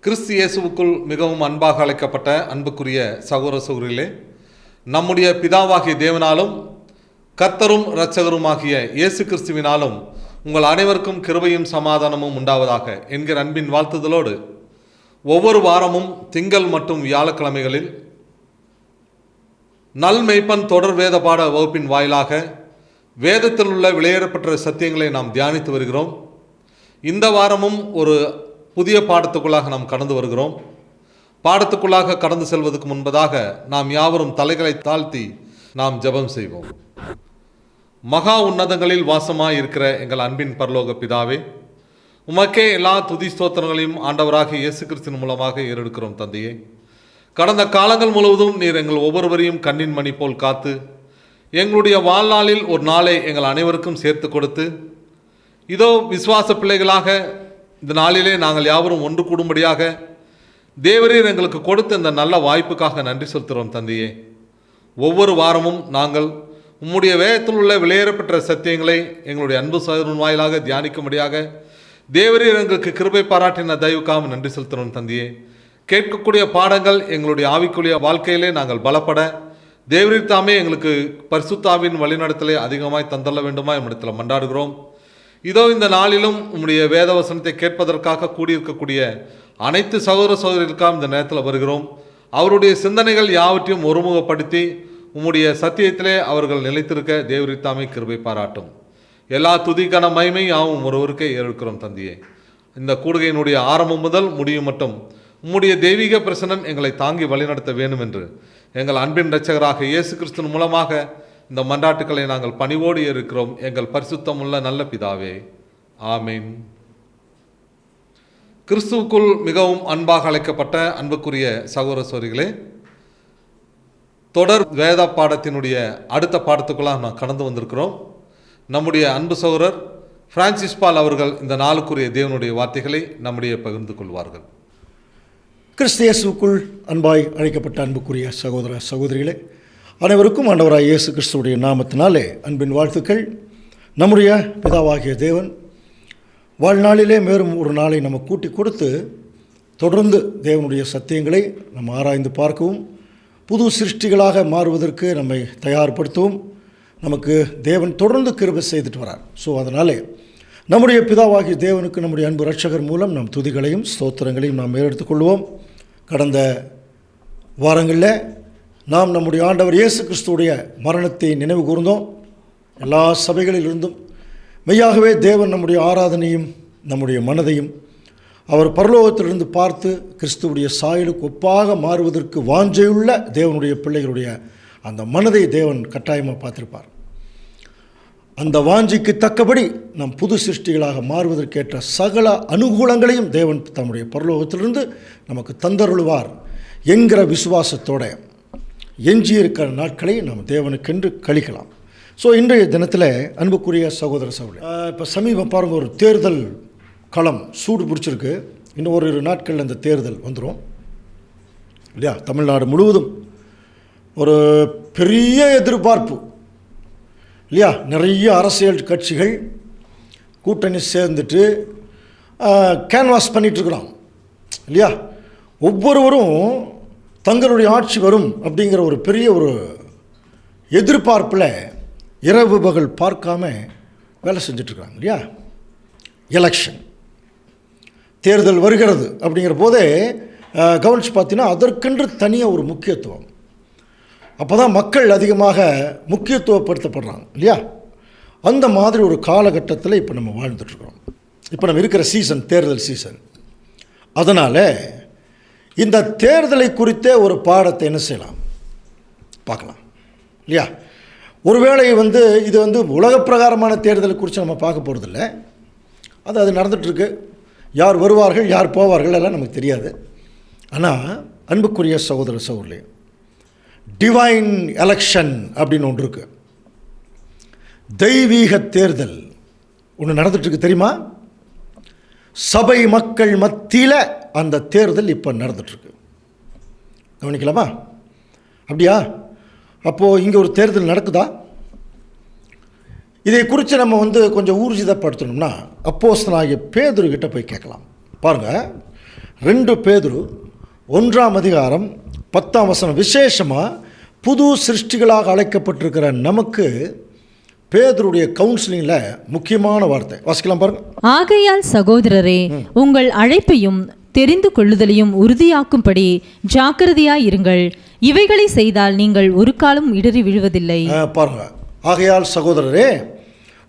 கிறிஸ்து இயேசுவுக்குள் மிகவும் அன்பாக அழைக்கப்பட்ட அன்புக்குரிய சகோதர சகோதரிகளே, நம்முடைய பிதாவாகிய தேவனாலும் கர்த்தரும் இரட்சகருமாகிய இயேசு கிறிஸ்துவினாலும் உங்கள் அனைவருக்கும் கிருபையும் சமாதானமும் உண்டாவதாக என்கிற அன்பின் வாழ்த்துதலோடு ஒவ்வொரு வாரமும் திங்கள் மற்றும் வியாழக்கிழமைகளில் நல்மெய்ப்பன் தொடர் வேத பாட வகுப்பின் வாயிலாக வேதத்தில் உள்ள வெளியேறப்பட்ட சத்தியங்களை நாம் தியானித்து வருகிறோம். இந்த வாரமும் ஒரு புதிய பாடத்துக்குள்ளாக நாம் கடந்து வருகிறோம். பாடத்துக்குள்ளாக கடந்து செல்வதற்கு முன்பதாக நாம் யாவரும் தலைகளை தாழ்த்தி நாம் ஜெபம் செய்வோம். மகா உன்னதங்களில் வாசமாய் இருக்கிற எங்கள் அன்பின் பரலோக பிதாவே, உமக்கே எல்லா துதி ஸ்தோத்திரங்களையும் ஆண்டவராக இயேசு கிறிஸ்துவின் மூலமாக ஏறெடுக்கிறோம். தந்தையே, கடந்த காலங்கள் முழுவதும் நீர் எங்கள் ஒவ்வொருவரையும் கண்ணின் மணி போல் காத்து எங்களுடைய வாழ்நாளில் ஒரு நாளை எங்கள் அனைவருக்கும் சேர்த்து கொடுத்து, இதோ விசுவாச பிள்ளைகளாக இந்த நாளிலே நாங்கள் யாவரும் ஒன்று கூடும்படியாக தேவரீர் எங்களுக்கு கொடுத்த இந்த நல்ல வாய்ப்புக்காக நன்றி செலுத்துகிறோம். தந்தையே, ஒவ்வொரு வாரமும் நாங்கள் உம்முடைய வேதத்தில் உள்ள வெளியேறப்பட்ட சத்தியங்களை எங்களுடைய அன்பு சகோதரன் வாயிலாக தியானிக்கும்படியாக தேவரீர் எங்களுக்கு கிருபை பாராட்டின தயவுக்காக நன்றி செலுத்துகிறோம். தந்தையே, கேட்கக்கூடிய பாடங்கள் எங்களுடைய ஆவிக்குரிய வாழ்க்கையிலே நாங்கள் பலப்பட தேவரீர் தாமே எங்களுக்கு பரிசுத்தாவின் வழிநடத்தலை அதிகமாய் தந்தள்ள வேண்டுமா நம்மிடத்தில் மன்றாடுகிறோம். இதோ இந்த நாளிலும் உம்முடைய வேத வசனத்தை கேட்பதற்காக கூடியிருக்கக்கூடிய அனைத்து சகோதர சகோதரிகளுக்காக இந்த நேரத்தில் வருகிறோம். அவருடைய சிந்தனைகள் யாவற்றையும் ஒருமுகப்படுத்தி உம்முடைய சத்தியத்திலே அவர்கள் நிலைத்திருக்க தேவரீர் தாமே கிருபை பாராட்டும். எல்லா துதிக்கான மகிமை யாவும் ஒருவருக்கே ஏற்கிறோம். தந்தையே, இந்த கூடுகையினுடைய ஆரம்பம் முதல் முடியும் மட்டும் உம்முடைய தெய்வீக பிரசனம் எங்களை தாங்கி வழிநடத்த வேண்டும் என்று எங்கள் அன்பின் இரட்சகராக இயேசு கிறிஸ்துவின் மூலமாக இந்த மன்றாட்டுக்களை நாங்கள் பணிவோடு இருக்கிறோம். எங்கள் பரிசுத்தமுள்ள நல்ல பிதாவே, ஆமீன். கிறிஸ்துவுக்குள் மிகவும் அன்பாக அழைக்கப்பட்ட அன்புக்குரிய சகோதர சகோதரிகளே, தொடர் வேத பாடத்தினுடைய அடுத்த பாடத்துக்குள்ளாக நான் கடந்து வந்திருக்கிறோம். நம்முடைய அன்பு சகோதரர் பிரான்சிஸ் பால் அவர்கள் இந்த நாளுக்குரிய தேவனுடைய வார்த்தைகளை நம்முடைய பகிர்ந்து கொள்வார்கள். கிறிஸ்து இயேசுவுக்குள் அன்பாய் அழைக்கப்பட்ட அன்புக்குரிய சகோதர சகோதரிகளே, அனைவருக்கும் ஆண்டவராய் இயேசு கிறிஸ்துவுடைய நாமத்தினாலே அன்பின் வாழ்த்துக்கள். நம்முடைய பிதாவாகிய தேவன் வாழ்நாளிலே மேலும் ஒரு நாளை நம்ம கூட்டி கொடுத்து தொடர்ந்து தேவனுடைய சத்தியங்களை நம்ம ஆராய்ந்து பார்க்கவும் புது சிருஷ்டிகளாக மாறுவதற்கு நம்மை தயார்படுத்தவும் நமக்கு தேவன் தொடர்ந்து கிருபை செய்துட்டு வரார். ஸோ அதனாலே நம்முடைய பிதாவாகிய தேவனுக்கு நம்முடைய அன்பு இரட்சகர் மூலம் நம் துதிகளையும் ஸ்தோத்திரங்களையும் நாம் ஏறெடுத்துக்கொள்வோம். கடந்த வாரங்களில் நாம் நம்முடைய ஆண்டவர் இயேசு கிறிஸ்துவுடைய மரணத்தை நினைவு கூர்ந்தோம். எல்லா சபைகளிலிருந்தும் மெய்யாகவே தேவன் நம்முடைய ஆராதனையும் நம்முடைய மனதையும் அவர் பரலோகத்திலிருந்து பார்த்து கிறிஸ்துவுடைய சாயலுக்கு ஒப்பாக மாறுவதற்கு வாஞ்சையுள்ள தேவனுடைய பிள்ளைகளுடைய அந்த மனதை தேவன் கட்டாயமாக பார்த்திருப்பார். அந்த வாஞ்சிக்கு தக்கபடி நம் புது சிருஷ்டிகளாக மாறுவதற்கேற்ற சகல அனுகூலங்களையும் தேவன் தம்முடைய பரலோகத்திலிருந்து நமக்கு தந்தருளுவார் என்கிற விசுவாசத்தோட எஞ்சியிருக்கிற நாட்களை நாம் தேவனுக்கென்று கழிக்கலாம். ஸோ இன்றைய தினத்தில் அன்புக்குரிய சகோதர சகோதரி, இப்போ சமீபம் பாருங்கள், ஒரு தேர்தல் களம் சூடு பிடிச்சிருக்கு. இன்னும் ஒரு நாட்களில் அந்த தேர்தல் வந்துடும் இல்லையா? தமிழ்நாடு முழுவதும் ஒரு பெரிய எதிர்பார்ப்பு இல்லையா? நிறைய அரசியல் கட்சிகள் கூட்டணி சேர்ந்துட்டு கேன்வாஸ் பண்ணிகிட்ருக்குறோம் இல்லையா? ஒவ்வொருவரும் தங்களுடைய ஆட்சி வரும் அப்படிங்கிற ஒரு பெரிய ஒரு எதிர்பார்ப்பில் இரவு பகல் பார்க்காம வேலை செஞ்சிட்ருக்காங்க இல்லையா? எலெக்ஷன் தேர்தல் வருகிறது அப்படிங்கிற போதே கவனித்து பார்த்தீங்கன்னா அதற்கென்று தனியாக ஒரு முக்கியத்துவம். அப்போ தான் மக்கள் அதிகமாக முக்கியத்துவப்படுத்தப்படுறாங்க இல்லையா? அந்த மாதிரி ஒரு காலகட்டத்தில் இப்போ நம்ம வாழ்ந்துட்டுருக்குறோம். இப்போ நம்ம இருக்கிற சீசன் தேர்தல் சீசன். அதனால் இந்த தேர்தலை குறித்தே ஒரு பாடத்தை என்ன செய்யலாம் பார்க்கலாம் இல்லையா? ஒருவேளை இது உலக பிரகாரமான தேர்தலை குறித்து நம்ம பார்க்க போகிறதில்ல. அது நடந்துகிட்ருக்கு. யார் வருவார்கள் யார் போவார்கள் எல்லாம் நமக்கு தெரியாது. ஆனால் அன்புக்குரிய சகோதர சகோதரி, டிவைன் எலெக்ஷன் அப்படின்னு ஒன்று இருக்குது. தெய்வீக தேர்தல் ஒன்று நடந்துகிட்ருக்கு தெரியுமா? சபை மக்கள் மத்தியில் அந்த தேர்தல் இப்போ நடந்துகிட்ருக்கு. கவனிக்கலாமா? அப்படியா? அப்போது இங்கே ஒரு தேர்தல் நடக்குதா? இதை குறித்து நம்ம கொஞ்சம் ஊர்ஜிதப்படுத்தணும்னா அப்போஸ்தலனாகிய பேதுருக்கிட்ட போய் கேட்கலாம். பாருங்கள், 2 பேதுரு 1ஆம் அதிகாரம் 10ஆம் வசனம். விசேஷமாக புது சிருஷ்டிகளாக அழைக்கப்பட்டிருக்கிற நமக்கு பேதுருடைய கவுன்சிலிங்கில் முக்கியமான வார்த்தை வாசிக்கலாம் பாருங்க. ஆகையால் சகோதரரே, உங்கள் அழைப்பையும் தெரிந்து கொள்ளுதலையும் உறுதியாக்கும்படி ஜாக்கிரதையாயிருங்கள். இவைகளை செய்தால் நீங்கள் ஒரு காலம் இடறி விழுவதில்லை. பாருங்க, ஆகையால் சகோதரரே,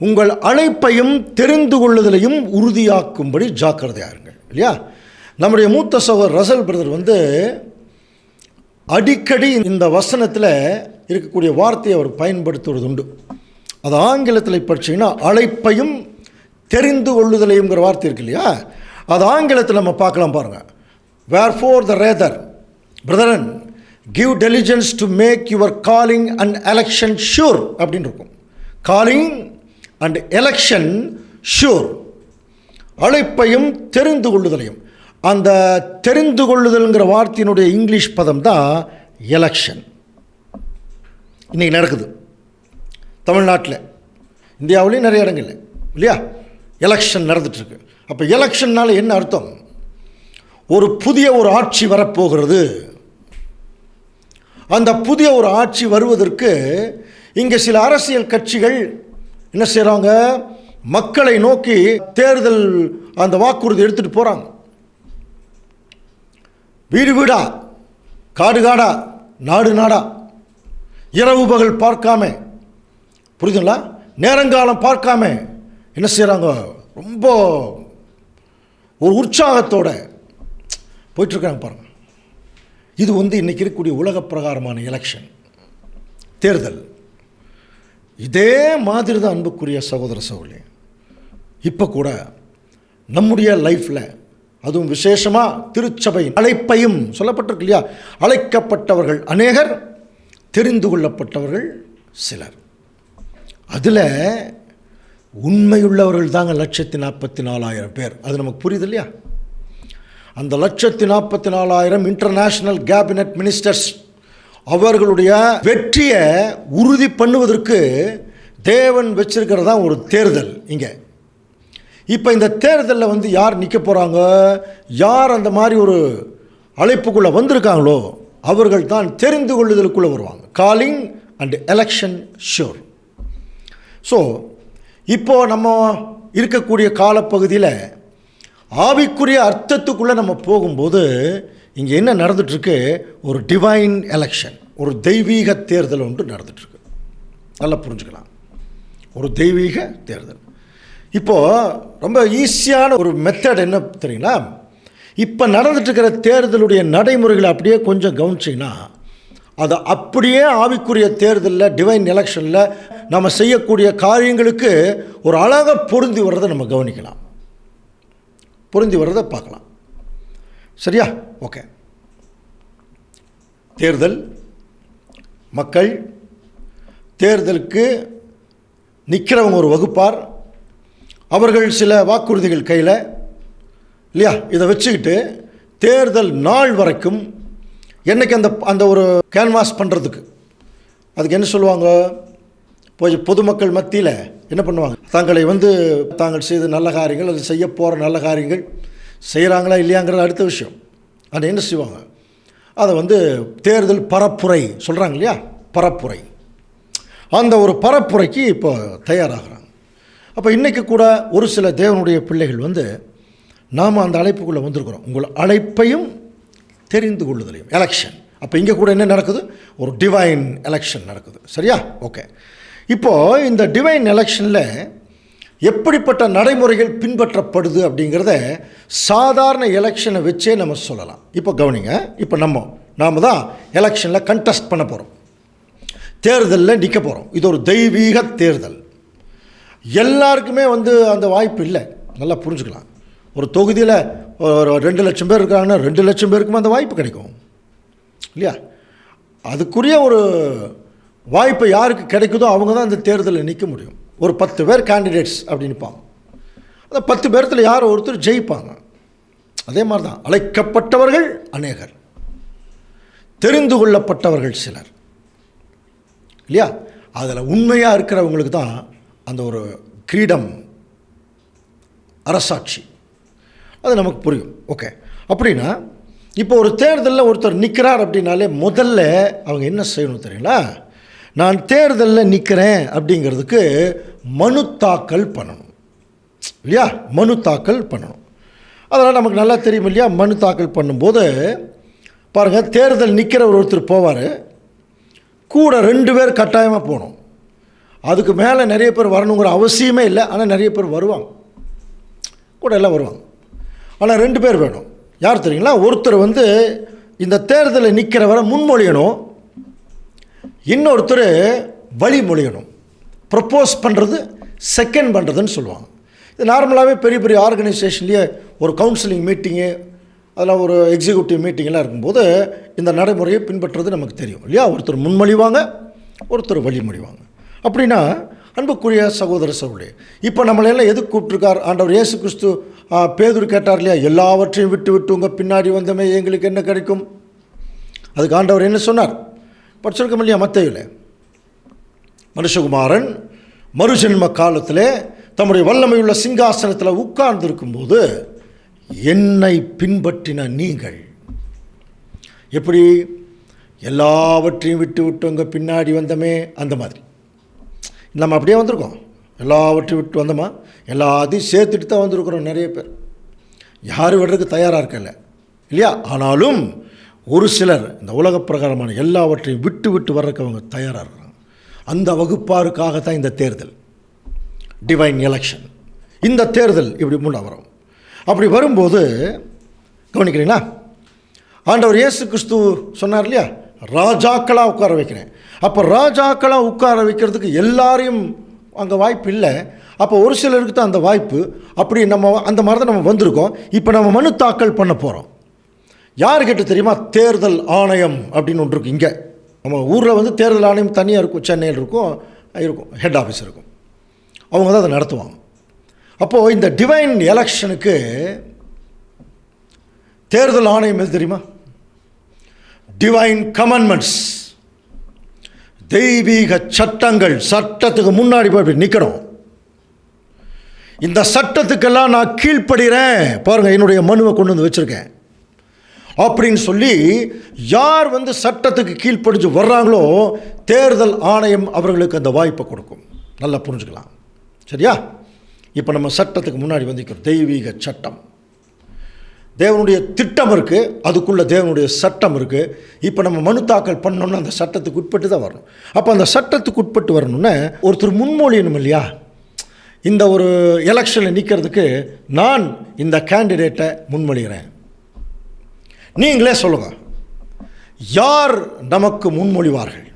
உங்கள் அழைப்பையும் தெரிந்து கொள்ளுதலையும் உறுதியாக்கும்படி ஜாக்கிரதையாயிருங்கள். இல்லையா? நம்முடைய மூத்த சகோதரர் ரசல் பிரதர் அடிக்கடி இந்த வசனத்தில் இருக்கக்கூடிய வார்த்தையை அவர் பயன்படுத்துவது உண்டு. அது ஆங்கிலத்தில் படிச்சிங்கன்னா அழைப்பையும் தெரிந்து கொள்ளுதலையுங்கிற வார்த்தை இருக்கு இல்லையா? அது ஆங்கிலத்தில் நம்ம பார்க்கலாம் பாருங்கள். Wherefore the rather, brethren, give diligence to make your calling and election sure அப்படின்னு இருக்கும். Calling and election sure. அழைப்பையும் தெரிந்து கொள்ளுதலையும். அந்த தெரிந்து கொள்ளுதல்ங்கிற வார்த்தையினுடைய இங்கிலீஷ் பதம் தான் எலெக்ஷன். இன்றைக்கி நடக்குது தமிழ்நாட்டில், இந்தியாவிலையும் நிறைய இடங்கள் இல்லையா? எலெக்ஷன் நடந்துட்டுருக்கு. அப்போ எலெக்ஷன்னால என்ன அர்த்தம்? ஒரு புதிய ஆட்சி வரப்போகிறது. அந்த புதிய ஆட்சி வருவதற்கு இங்கே சில அரசியல் கட்சிகள் என்ன செய்கிறாங்க? மக்களை நோக்கி தேர்தல் அந்த வாக்குறுதி எடுத்துகிட்டு போகிறாங்க. வீடு வீடா, காடு காடா, நாடு நாடா, இரவு பகல் பார்க்காம, புரியுதுங்களா, நேரங்காலம் பார்க்காம என்ன செய்கிறாங்க? ரொம்ப ஒரு உற்சாகத்தோட போயிட்டுருக்காங்க பாருங்கள். இது இன்றைக்கி இருக்கக்கூடிய உலக பிரகாரமான எலெக்ஷன், தேர்தல். இதே மாதிரி தான் அன்புக்குரிய சகோதர சகோதரி இப்போ கூட நம்முடைய லைஃப்பில், அதுவும் விசேஷமாக திருச்சபையின் அழைப்பையும் சொல்லப்பட்டிருக்கு இல்லையா? அழைக்கப்பட்டவர்கள் அநேகர், தெரிந்து கொள்ளப்பட்டவர்கள் சிலர். அதில் உண்மையுள்ளவர்கள் தாங்க 1,44,000 பேர். அது நமக்கு புரியுது இல்லையா? அந்த 1,44,000 இன்டர்நேஷ்னல் கேபினட் மினிஸ்டர்ஸ் அவர்களுடைய வெற்றியை உறுதி பண்ணுவதற்கு தேவன் வச்சிருக்கிறதா ஒரு தேர்தல் இங்கே. இப்போ இந்த தேர்தலில் யார் நிற்க போகிறாங்க? யார் அந்த மாதிரி ஒரு அழைப்புக்குள்ளே வந்திருக்காங்களோ அவர்கள் தான் தெரிந்து கொள்ளுதலுக்குள்ளே வருவாங்க. Calling and election sure. So இப்போது நம்ம இருக்கக்கூடிய காலப்பகுதியில் ஆவிக்குரிய அர்த்தத்துக்குள்ளே நம்ம போகும்போது இங்கே என்ன நடந்துகிட்ருக்கு? ஒரு டிவைன் எலெக்ஷன், ஒரு தெய்வீக தேர்தல் ஒன்று நடந்துகிட்ருக்கு. நல்லா புரிஞ்சுக்கலாம். ஒரு தெய்வீக தேர்தல். இப்போது ரொம்ப ஈஸியான ஒரு மெத்தட் என்ன தெரியுங்களா? இப்போ நடந்துட்டுருக்கிற தேர்தலுடைய நடைமுறைகளை அப்படியே கொஞ்சம் கவனிச்சிங்கன்னா அதை அப்படியே ஆவிக்குரிய தேர்தலில், டிவைன் எலெக்ஷனில் நம்ம செய்யக்கூடிய காரியங்களுக்கு ஒரு அழகாக பொருந்தி வர்றதை நம்ம கவனிக்கலாம், பொருந்தி வர்றதை பார்க்கலாம். சரியா? ஓகே. தேர்தல், மக்கள், தேர்தலுக்கு நிற்கிறவங்க ஒரு வகுப்பார், அவர்கள் சில வாக்குறுதிகள் கையில் இல்லையா? இதை வச்சுக்கிட்டு தேர்தல் நாள் வரைக்கும் என்றைக்கு அந்த ஒரு கேன்வாஸ் பண்ணுறதுக்கு அதுக்கு என்ன சொல்லுவாங்க? போய் பொதுமக்கள் மத்தியில் என்ன பண்ணுவாங்க? தங்களை தாங்கள் செய்த நல்ல காரியங்கள், அது செய்ய போகிற நல்ல காரியங்கள் செய்கிறாங்களா இல்லையாங்கிறது அடுத்த விஷயம். அதை என்ன செய்வாங்க? அதை தேர்தல் பரப்புரை சொல்கிறாங்க இல்லையா? பரப்புரை. அந்த ஒரு பரப்புரைக்கு இப்போ தயாராகிறாங்க. அப்போ இன்றைக்கி கூட ஒரு சில தேவனுடைய பிள்ளைகள் நாம் அந்த அழைப்புக்குள்ளே வந்திருக்கிறோம். உங்கள் அழைப்பையும் தெரிந்து கொள்ளுதலையும், எலெக்ஷன். அப்போ இங்கே கூட என்ன நடக்குது? ஒரு டிவைன் எலெக்ஷன் நடக்குது. சரியா? ஓகே. இப்போது இந்த டிவைன் எலெக்ஷனில் எப்படிப்பட்ட நடைமுறைகள் பின்பற்றப்படுது அப்படிங்கிறத சாதாரண எலெக்ஷனை வச்சே நம்ம சொல்லலாம். இப்போ கவனிங்க. இப்போ நாம் தான் எலெக்ஷனில் கண்டெஸ்ட் பண்ண போகிறோம், தேர்தலில் நிற்க போகிறோம். இது ஒரு தெய்வீக தேர்தல். எல்லாருக்குமே அந்த வாய்ப்பு இல்லை. நல்லா புரிஞ்சுக்கலாம். ஒரு தொகுதியில் ஒரு 2 லட்சம் பேர் இருக்காங்கன்னா 2 லட்சம் பேருக்குமே அந்த வாய்ப்பு கிடைக்கும் இல்லையா? அதுக்குரிய ஒரு வாய்ப்பு யாருக்கு கிடைக்குதோ அவங்க தான் அந்த தேர்தலில் நிற்க முடியும். ஒரு 10 பேர் கேண்டிடேட்ஸ் அப்படின்னு நிற்பாங்க. அந்த 10 பேர்த்தில் யார் ஒருத்தர் ஜெயிப்பாங்க. அதே மாதிரி தான் அழைக்கப்பட்டவர்கள் அநேகர், தெரிந்து கொள்ளப்பட்டவர்கள் சிலர் இல்லையா? அதில் உண்மையாக இருக்கிறவங்களுக்கு தான் அந்த ஒரு கிரீடம், அரசாட்சி, அது நமக்கு புரியும். ஓகே. அப்படின்னா இப்போ ஒரு தேர்தலில் ஒருத்தர் நிற்கிறார் அப்படின்னாலே முதல்ல அவங்க என்ன செய்யணும் தெரியுங்களா? நான் தேர்தலில் நிற்கிறேன் அப்படிங்கிறதுக்கு மனு தாக்கல் பண்ணணும் இல்லையா? மனு தாக்கல் பண்ணணும். அதெல்லாம் நமக்கு நல்லா தெரியும் இல்லையா? மனு தாக்கல் பண்ணும்போது பாருங்கள், தேர்தல் நிற்கிற ஒருத்தர் போவார், கூட 2 பேர் கட்டாயமாக போகணும். அதுக்கு மேலே நிறைய பேர் வரணுங்கிற அவசியமே இல்லை. ஆனால் நிறைய பேர் வருவாங்க, கூட எல்லாம் வருவாங்க. ஆனால் 2 பேர் வேணும். யார் தெரியுங்களா? ஒருத்தர் இந்த தேர்தலில் நிற்கிறவரை முன்மொழியணும், இன்னொருத்தர் வழிமொழியணும். ப்ரப்போஸ் பண்ணுறது, செகண்ட் பண்ணுறதுன்னு சொல்லுவாங்க. இது நார்மலாகவே பெரிய பெரிய ஆர்கனைசேஷன்லேயே ஒரு கவுன்சிலிங் மீட்டிங்கு, அதில் ஒரு எக்ஸிக்யூட்டிவ் மீட்டிங்கெல்லாம் இருக்கும்போது இந்த நடைமுறையை பின்பற்றுறது நமக்கு தெரியும் இல்லையா? ஒருத்தர் முன்மொழிவாங்க, ஒருத்தர் வழிமொழிவாங்க. அப்படின்னா அன்புக்குரிய சகோதர சகோதரி, இப்போ நம்மளையெல்லாம் எதுக்கு கூப்பிட்ருக்கார் ஆண்டவர் இயேசு கிறிஸ்து? பேதுரு கேட்டார் இல்லையா, எல்லாவற்றையும் விட்டு விட்டு உங்கள் பின்னாடி வந்தமே எங்களுக்கு என்ன கிடைக்கும்? அதுக்கு ஆண்டவர் என்ன சொன்னார்? படிச்சிருக்கோம் இல்லையா மத்தேயுவில்? மனுஷகுமாரன் மறுஜென்ம காலத்தில் தம்முடைய வல்லமையுள்ள சிங்காசனத்தில் உட்கார்ந்திருக்கும்போது என்னை பின்பற்றின நீங்கள் எப்படி எல்லாவற்றையும் விட்டு விட்டு உங்கள் பின்னாடி வந்தமே, அந்த மாதிரி நம்ம அப்படியே வந்திருக்கோம். எல்லாவற்றையும் விட்டு வந்தோமா, எல்லாத்தையும் சேர்த்துட்டு தான் வந்திருக்கிறோம். நிறைய பேர் யாரும் விடுறதுக்கு தயாராக இருக்கல இல்லையா? ஆனாலும் ஒரு சிலர் இந்த உலக பிரகாரமான எல்லாவற்றையும் விட்டு விட்டு வர்றதுக்கு அவங்க தயாராக இருக்கிறாங்க. அந்த வகுப்பாருக்காகத்தான் இந்த தேர்தல், டிவைன் எலெக்ஷன். இந்த தேர்தல் இப்படி முன்னே வரும். அப்படி வரும்போது கவனிக்கிறீங்களா, ஆண்டவர் இயேசு கிறிஸ்து சொன்னார் இல்லையா, ராஜாக்களாக உட்கார வைக்கிறேன். அப்போ ராஜாக்களாக உட்கார வைக்கிறதுக்கு எல்லாரையும் அங்கே வாய்ப்பு இல்லை. அப்போ ஒரு சிலருக்கு தான் அந்த வாய்ப்பு. அப்படி நம்ம அந்த மாதிரி தான் நம்ம வந்திருக்கோம். இப்போ நம்ம மனு தாக்கல் பண்ண போகிறோம். யாருக்கிட்ட தெரியுமா? தேர்தல் ஆணையம் அப்படின்னு ஒன்று இருக்குது. இங்கே நம்ம ஊரில் தேர்தல் ஆணையம் தனியாக இருக்கும், சென்னையில் இருக்கும், ஹெட் ஆஃபீஸ் இருக்கும். அவங்க தான் அதை நடத்துவாங்க. அப்போது இந்த டிவைன் எலெக்ஷனுக்கு தேர்தல் ஆணையம் எது தெரியுமா? டிவைன் கமாண்ட்மெண்ட்ஸ், தெய்வீக சட்டங்கள். சட்டத்துக்கு முன்னாடி போய் நிற்கணும். இந்த சட்டத்துக்கெல்லாம் நான் கீழ்ப்படுகிறேன், பாருங்கள் என்னுடைய மனுவை கொண்டு வந்து வச்சுருக்கேன் அப்படின்னு சொல்லி யார் சட்டத்துக்கு கீழ்ப்படிஞ்சு வர்றாங்களோ தேர்தல் ஆணையம் அவர்களுக்கு அந்த வாய்ப்பை கொடுக்கும். நல்லா புரிஞ்சுக்கலாம், சரியா? இப்போ நம்ம சட்டத்துக்கு முன்னாடி வந்திருக்கிறோம். தெய்வீக சட்டம், தேவனுடைய திட்டம் இருக்குது, அதுக்குள்ளே தேவனுடைய சட்டம் இருக்குது. இப்போ நம்ம மனு தாக்கல் பண்ணோம்னா அந்த சட்டத்துக்கு உட்பட்டு தான் வரணும். அப்போ அந்த சட்டத்துக்கு உட்பட்டு வரணும்னா ஒருத்தர் முன்மொழியணும் இல்லையா? இந்த ஒரு எலெக்ஷனில் நிற்கிறதுக்கு நான் இந்த கேண்டிடேட்டை முன்மொழிகிறேன். நீங்களே சொல்லுங்கள், யார் நமக்கு முன்மொழிவார்கள்?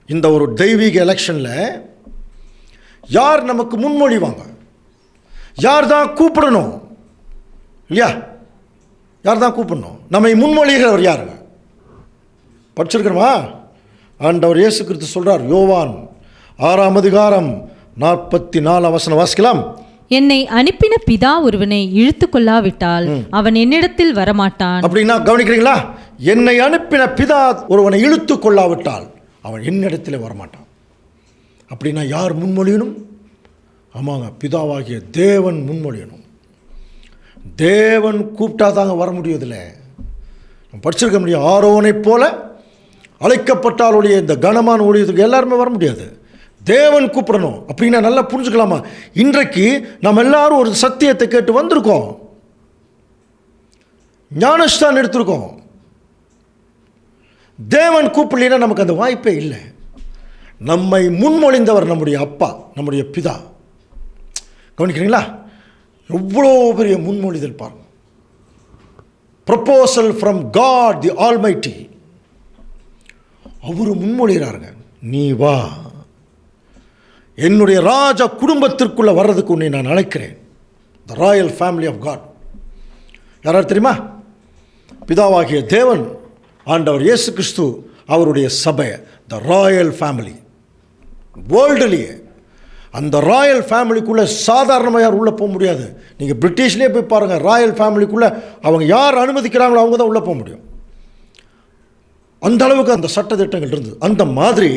இந்த ஒரு தெய்வீக எலெக்ஷனில் யார் நமக்கு முன்மொழிவாங்க? யார் தான் கூப்பிடணும் இல்லையா? யார் தான் கூப்பிடணும்? நம்மை முன்மொழிகிறவர் யாருங்க? படிச்சிருக்கிறோமா? ஆண்டவர் இயேசு கிறிஸ்து சொல்கிறார், யோவான் 6ஆம் அதிகாரம் 44ஆம் வசனம் வாசிக்கலாம். என்னை அனுப்பின பிதா ஒருவனை இழுத்து கொள்ளாவிட்டால் அவன் என்னிடத்தில் வரமாட்டான். அப்படின்னா கவனிக்கிறீங்களா? என்னை அனுப்பின பிதா ஒருவனை இழுத்து கொள்ளாவிட்டால் அவன் என்னிடத்தில் வரமாட்டான். அப்படின்னா யார் முன்மொழியணும்? ஆமாங்க, பிதாவாகிய தேவன் முன்மொழியணும். தேவன் கூப்பிட்டா தாங்க வர முடியதில்லை. படிச்சிருக்க முடியும், ஆரோனை போல அழைக்கப்பட்டாலுடைய இந்த கனமான ஊழியத்துக்கு எல்லாருமே வர முடியாது. தேவன் கூப்பிடணும். அப்படின்னா நல்லா புரிஞ்சுக்கலாமா? இன்றைக்கு நம்ம எல்லாரும் ஒரு சத்தியத்தை கேட்டு வந்திருக்கோம், ஞானஸ்தானம் எடுத்திருக்கோம். தேவன் கூப்பிடலைன்னா நமக்கு அந்த வாய்ப்பே இல்லை. நம்மை முன்மொழிந்தவர் நம்முடைய அப்பா, நம்முடைய பிதா. கவனிக்கிறீங்களா? எவ்வளோ பெரிய முன்மொழிதல் பாருங்க. Proposal from God the almighty. அவரு முன்மொழிகிறாருங்க, நீ வா, என்னுடைய ராஜ குடும்பத்திற்குள்ளே வர்றதுக்கு உன்னை நான் அழைக்கிறேன். The royal family of God. யாராவது தெரியுமா? பிதாவாகிய தேவன், ஆண்டவர் இயேசு கிறிஸ்து, அவருடைய சபை, த ராயல் ஃபேமிலி. வேர்ல்டுலேயே அந்த ராயல் ஃபேமிலிக்குள்ளே சாதாரணமாக யார் உள்ளே போக முடியாது. நீங்கள் பிரிட்டிஷ்லேயே போய் பாருங்கள், ராயல் ஃபேமிலிக்குள்ளே அவங்க யார் அனுமதிக்கிறாங்களோ அவங்க தான் உள்ளே போக முடியும். அந்த அளவுக்கு அந்த சட்டத்திட்டங்கள் இருந்தது. அந்த மாதிரி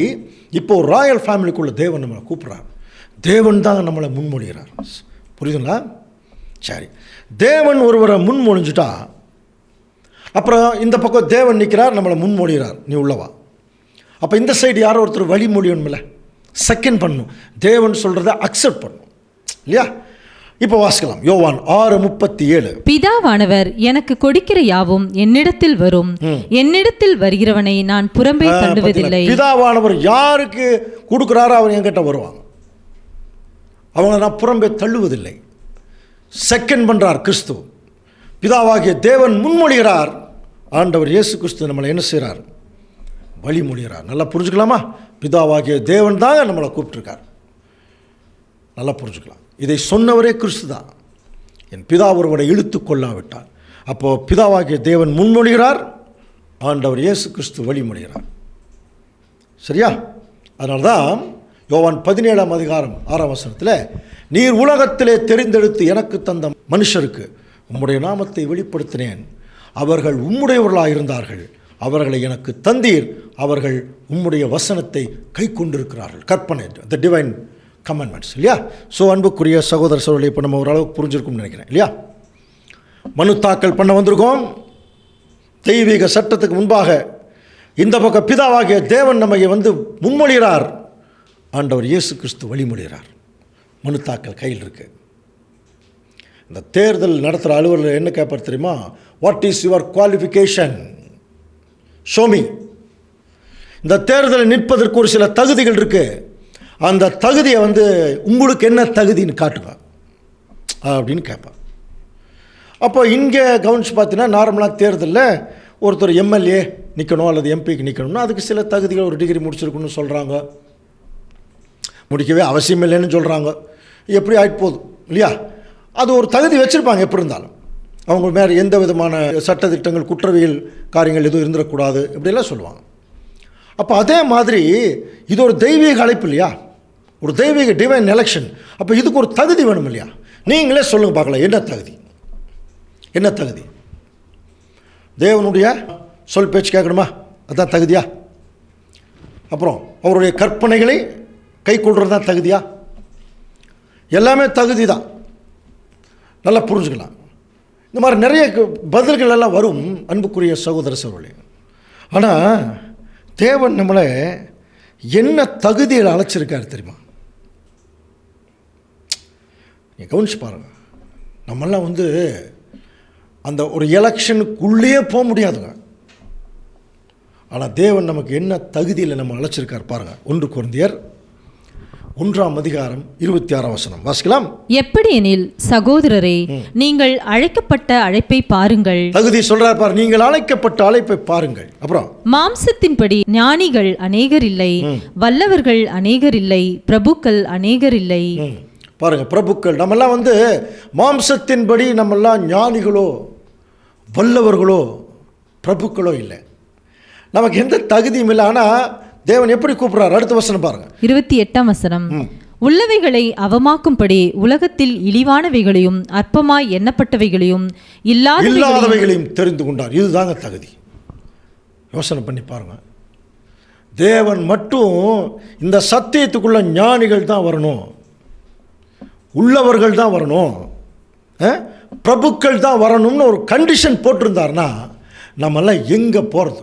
இப்போது ராயல் ஃபேமிலிக்குள்ளே தேவன் நம்மளை கூப்பிட்றார். தேவன் தான் நம்மளை முன்மொழிகிறார். புரியுதுங்களா? சரி, தேவன் ஒருவரை முன்மொழிஞ்சிட்டா அப்புறம் இந்த பக்கம் தேவன் நிற்கிறார், நம்மளை முன்மொழிகிறார், நீ உள்ளவா. அப்போ இந்த சைடு யாரோ ஒருத்தர் வழிமொழியணும்ல, செகண்ட் பண்ணணும், தேவன் சொல்கிறத அக்செப்ட் பண்ணணும் இல்லையா. இப்போ வாசிக்கலாம் யோவான் 6:37. பிதாவானவர் எனக்கு கொடுக்கிற யாவும் என்னிடத்தில் வரும், என்னிடத்தில் வருகிறவனை நான் புறம்பே தள்ளுவதில்லை. பிதாவானவர் யாருக்கு கொடுக்குறாரோ அவர் என்கிட்ட வருவாங்க, அவங்கள நான் புறம்பே தள்ளுவதில்லை. செகண்ட் பண்ணுறார் கிறிஸ்து. பிதாவாகிய தேவன் முன்மொழிகிறார், ஆண்டவர் இயேசு கிறிஸ்து நம்மளை என்ன செய்கிறார், வழிமொழிகிறார். நல்லா புரிஞ்சுக்கலாமா? பிதாவாகிய தேவன் தாங்க நம்மளை கூப்பிட்டுருக்கார், நல்லா புரிஞ்சுக்கலாம். இதை சொன்னவரே கிறிஸ்து தான். என் பிதா ஒருவனை இழுத்து கொள்ளாவிட்டார். அப்போது பிதாவாகிய தேவன் முன்மொழிகிறார், ஆண்டவர் இயேசு கிறிஸ்து வழிமொழிகிறார். சரியா? அதனால தான் யோவான் 17:6 நீர் உலகத்திலே தெரிந்தெடுத்து எனக்கு தந்த மனுஷருக்கு உம்முடைய நாமத்தை வெளிப்படுத்தினேன், அவர்கள் உம்முடையவர்களாக இருந்தார்கள், அவர்களை எனக்கு தந்தீர், அவர்கள் உம்முடைய வசனத்தை கை கொண்டிருக்கிறார்கள். கற்பனை, த டிவைன் கமாண்ட்மெண்ட்ஸ் இல்லையா. ஸோ அன்புக்குரிய சகோதர சகோதரர்களை இப்போ நம்ம ஓரளவுக்கு புரிஞ்சிருக்கும்னு நினைக்கிறேன் இல்லையா. மனு தாக்கல் பண்ண வந்திருக்கோம். தெய்வீக சட்டத்துக்கு முன்பாக இந்த பக்கம் பிதாவாகிய தேவன் நம்மை முன்மொழிகிறார், ஆண்டவர் இயேசு கிறிஸ்து வழிமொழிகிறார். மனு தாக்கல் கையில் இருக்கு. இந்த தேர்தல் நடத்துகிற அலுவலர் என்ன கேட்பார் தெரியுமா? What is your qualification, Xiaomi. இந்த தேர்தலில் நிற்பதற்கு ஒரு சில தகுதிகள் இருக்கு, அந்த தகுதியை உங்களுக்கு என்ன தகுதின்னு காட்டுங்க அப்படின்னு கேட்பார். அப்போ இங்கே கவனிச்சு பார்த்தீங்கன்னா, நார்மலாக தேர்தலில் ஒருத்தர் எம்எல்ஏ நிற்கணும் அல்லது எம்பிக்கு நிற்கணும்னா அதுக்கு சில தகுதிகள், ஒரு டிகிரி முடிச்சிருக்குன்னு சொல்கிறாங்க, முடிக்கவே அவசியம் இல்லைன்னு சொல்கிறாங்க, எப்படி ஆகிட்டு போகுது இல்லையா. அது ஒரு தகுதி வச்சுருப்பாங்க, எப்படி இருந்தாலும் அவங்க மேலே எந்த விதமான சட்டத்திட்டங்கள், குற்றவியல் காரியங்கள் எதுவும் இருந்துடக்கூடாது, இப்படியெல்லாம் சொல்லுவாங்க. அப்போ அதே மாதிரி இது ஒரு தெய்வீக அழைப்பு இல்லையா, ஒரு தெய்வீக டிவைன் எலெக்ஷன். அப்போ இதுக்கு ஒரு தகுதி வேணும் இல்லையா. நீங்களே சொல்லுங்கள் பார்க்கலாம், என்ன தகுதி, என்ன தகுதி? தேவனுடைய சொல் பேச்சு கேட்கணுமா, அதுதான் தகுதியா? அப்புறம் அவருடைய கற்பனைகளை கை கொள்வது தான் தகுதியா? எல்லாமே தகுதி தான். நல்லா புரிஞ்சுக்கலாம். இந்த மாதிரி நிறைய பதில்கள் எல்லாம் வரும் அன்புக்குரிய சகோதர சகோதரர்களே. ஆனால் தேவன் நம்மளை என்ன தகுதியில் அழைச்சிருக்காரு தெரியுமா? நீங்கள் கவனிச்சு பாருங்கள். நம்மெல்லாம் அந்த ஒரு எலெக்ஷனுக்குள்ளேயே போக முடியாதுங்க. ஆனால் தேவன் நமக்கு என்ன தகுதியில் நம்ம அழைச்சிருக்கார் பாருங்கள். 1 கொரிந்தியர் 1:26 வாசிக்கலாம். எப்படி எனில் சகோதரரே, நீங்கள் அழைக்கப்பட்ட அழைப்பை பாருங்கள். தகுதி சொல்றார் பாரு, நீங்கள் அழைக்கப்பட்ட அழைப்பை பாருங்கள். அப்புறம் மாம்சத்தின்படி ஞானிகள் அநேகர் இல்லை, வல்லவர்கள் அநேகர் இல்லை, பிரபுக்கள் அநேகர் இல்லை. பாருங்க, பிரபுக்கள் நம்மெல்லாம் மாம்சத்தின்படி நம்மெல்லாம் ஞானிகளோ வல்லவர்களோ பிரபுக்களோ இல்லை, நமக்கு எந்த தகுதியும் இல்லை. ஆனால் தேவன் எப்படி கூப்பிடுறார்? அடுத்த வசனம் பாருங்க, 28 உள்ளவைகளை அவமாக்கும்படி உலகத்தில் இழிவானவைகளையும் அற்பமாய் எண்ணப்பட்டவைகளையும் இல்லாதவைகளையும் தெரிந்து கொண்டார். இதுதாங்க தகுதி. யோசனை பண்ணி பாருங்க. தேவன் மட்டும் இந்த சத்தியத்துக்குள்ள ஞானிகள் தான் வரணும், உள்ளவர்கள் தான் வரணும், பிரபுக்கள் தான் வரணும்னு ஒரு கண்டிஷன் போட்டிருந்தார்னா நம்மெல்லாம் எங்கே போகிறது?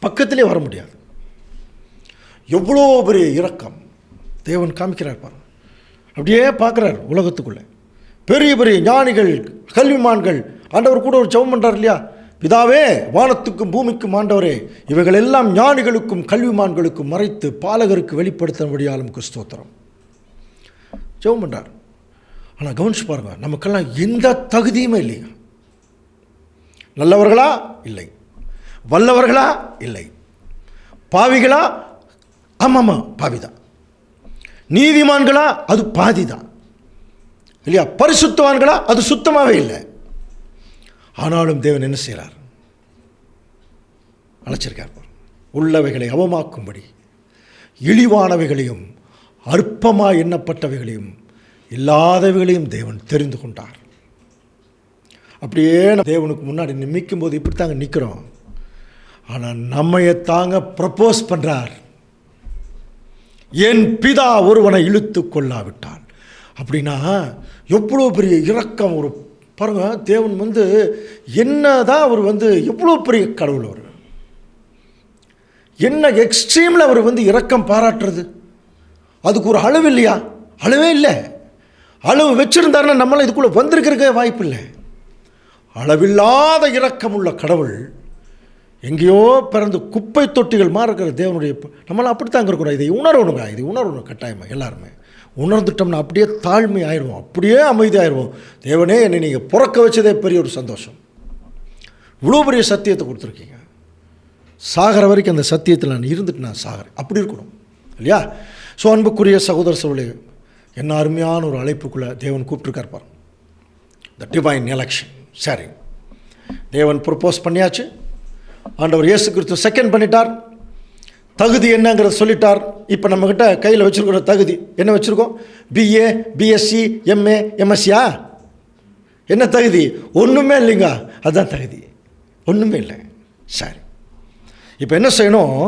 பக்கத்திலே வர முடியாது. எவ்வளோ பெரிய இரக்கம் தேவன் காமிக்கிறார் பாருங்க. அப்படியே பார்க்குறார் உலகத்துக்குள்ளே பெரிய பெரிய ஞானிகள், கல்விமான்கள். ஆண்டவர் கூட ஒரு ஜெபம் பண்ணுறார் இல்லையா, பிதாவே வானத்துக்கும் பூமிக்கும் ஆண்டவரே, இவைகள் எல்லாம் ஞானிகளுக்கும் கல்விமான்களுக்கும் மறைத்து பாலகருக்கு வெளிப்படுத்த முடியாலும் ஸ்தோத்திரம். ஜெபம் பண்ணுறார். ஆனால் கவனிச்சு பாருங்க, நமக்கெல்லாம் எந்த தகுதியுமே இல்லைங்க. நல்லவர்களா? இல்லை. வல்லவர்களா? இல்லை. பாவிகளா? ஆமாம்மா, பாவிதான். நீதிமான்களா? அது பாதி தான் இல்லையா. பரிசுத்தவான்களா? அது சுத்தமாகவே இல்லை. ஆனாலும் தேவன் என்ன செய்கிறார்? அழைச்சிருக்கார். உள்ளவைகளை அவமாக்கும்படி இழிவானவைகளையும் அற்பமாக எண்ணப்பட்டவைகளையும் இல்லாதவைகளையும் தேவன் தெரிந்து கொண்டார். அப்படியே தேவனுக்கு முன்னாடி நிற்கும் போது இப்படி தாங்க நிற்கிறோம். ஆனால் நம்மைய தாங்க ப்ரப்போஸ் பண்ணுறார், என் பிதா ஒருவனை இழுத்து கொள்ளாவிட்டால். அப்படின்னா எவ்வளோ பெரிய இரக்கம் ஒரு பாருங்கள், தேவன் என்ன தான் அவர் எவ்வளோ பெரிய கடவுள், அவர் என்ன எக்ஸ்ட்ரீமில் அவர் இரக்கம் பாராட்டுறது. அதுக்கு ஒரு அளவு இல்லையா? அளவே இல்லை. அளவு வச்சுருந்தாருன்னா நம்மளாம் இதுக்குள்ளே வந்திருக்கிறக்கே வாய்ப்பு இல்லை. அளவில்லாத இரக்கம் உள்ள கடவுள் எங்கேயோ பிறந்து குப்பை தொட்டிகள் மாதிரி இருக்கிற தேவனுடைய, நம்மளாம் அப்படித்தாங்க இருக்கிறோம். இதை உணரணுங்க, இதை உணரணும் கட்டாயமாக. எல்லாருமே உணர்ந்துட்டோம்னா அப்படியே தாழ்மை ஆயிடுவோம், அப்படியே அமைதி ஆயிடுவோம். தேவனே, என்னை நீங்கள் பிறக்க வச்சதே பெரிய ஒரு சந்தோஷம். இவ்வளோ பெரிய சத்தியத்தை கொடுத்துருக்கீங்க. சாகிற வரைக்கும் அந்த சத்தியத்தில் நான் இருந்துட்டு நான் சாகிறேன், அப்படி இருக்கணும் இல்லையா? ஸோ அன்புக்குரிய சகோதர சகோதரிகளே, என்ன அருமையான ஒரு அழைப்புக்குள்ளே தேவன் கூப்பிட்டுருக்கார் பாருங்க. The divine election. சரி, தேவன் ப்ரொப்போஸ் பண்ணியாச்சு, ஆண்டவர் இயேசு கிறிஸ்து செகண்ட் பண்ணிட்டார், தகுதி என்னங்கிறத சொல்லிட்டார். இப்போ நம்மக்கிட்ட கையில் வச்சுருக்கிற தகுதி என்ன வச்சுருக்கோம்? பிஏ, பிஎஸ்சி, எம்ஏ, எம்எஸ்சியா? என்ன தகுதி? ஒன்றுமே இல்லைங்க. அதுதான் தகுதி, ஒன்றுமே இல்லை. சரி, இப்போ என்ன செய்யணும்?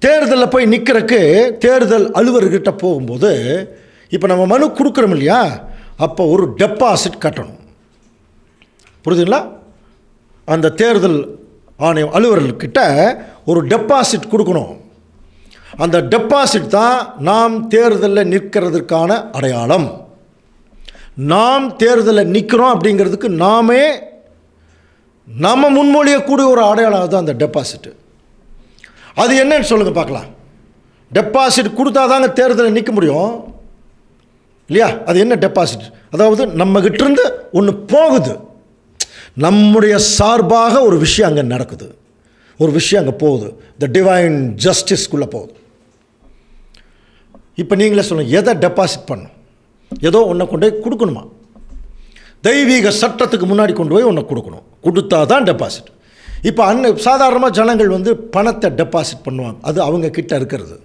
தேர்தலில் போய் நிற்கிறக்கு தேர்தல் அலுவலர்கிட்ட போகும்போது இப்போ நம்ம மனு கொடுக்குறோம் இல்லையா, அப்போ ஒரு டெபாசிட் கட்டணும். புரியுதுங்களா? அந்த தேர்தல் ஆணையம் அலுவலர்கிட்ட ஒரு டெபாசிட் கொடுக்கணும். அந்த டெபாசிட் தான் நாம் தேர்தலில் நிற்கிறதுக்கான அடையாளம். நாம் தேர்தலில் நிற்கிறோம் அப்படிங்கிறதுக்கு நம்ம முன்மொழியக்கூடிய ஒரு அடையாளம் தான் அந்த டெபாசிட்டு. அது என்னன்னு சொல்லுங்கள் பார்க்கலாம். டெபாசிட் கொடுத்தா தாங்க தேர்தலில் நிற்க முடியும் இல்லையா? அது என்ன டெபாசிட்? அதாவது நம்மகிட்டேருந்து ஒன்று போகுது, நம்முடைய சார்பாக ஒரு விஷயம் அங்கே நடக்குது, ஒரு விஷயம் அங்கே போகுது, த டிவைன் ஜஸ்டிஸ்க்குள்ளே போகுது. இப்போ நீங்களே சொல்லுங்கள், எதை டெபாசிட் பண்ணணும்? ஏதோ ஒன்றை கொண்டு போய் கொடுக்கணுமா? தெய்வீக சட்டத்துக்கு முன்னாடி கொண்டு போய் ஒன்றை கொடுக்கணும், கொடுத்தா தான் டெபாசிட். இப்போ சாதாரணமாக ஜனங்கள் பணத்தை டெபாசிட் பண்ணுவாங்க, அது அவங்க கிட்ட இருக்கிறது.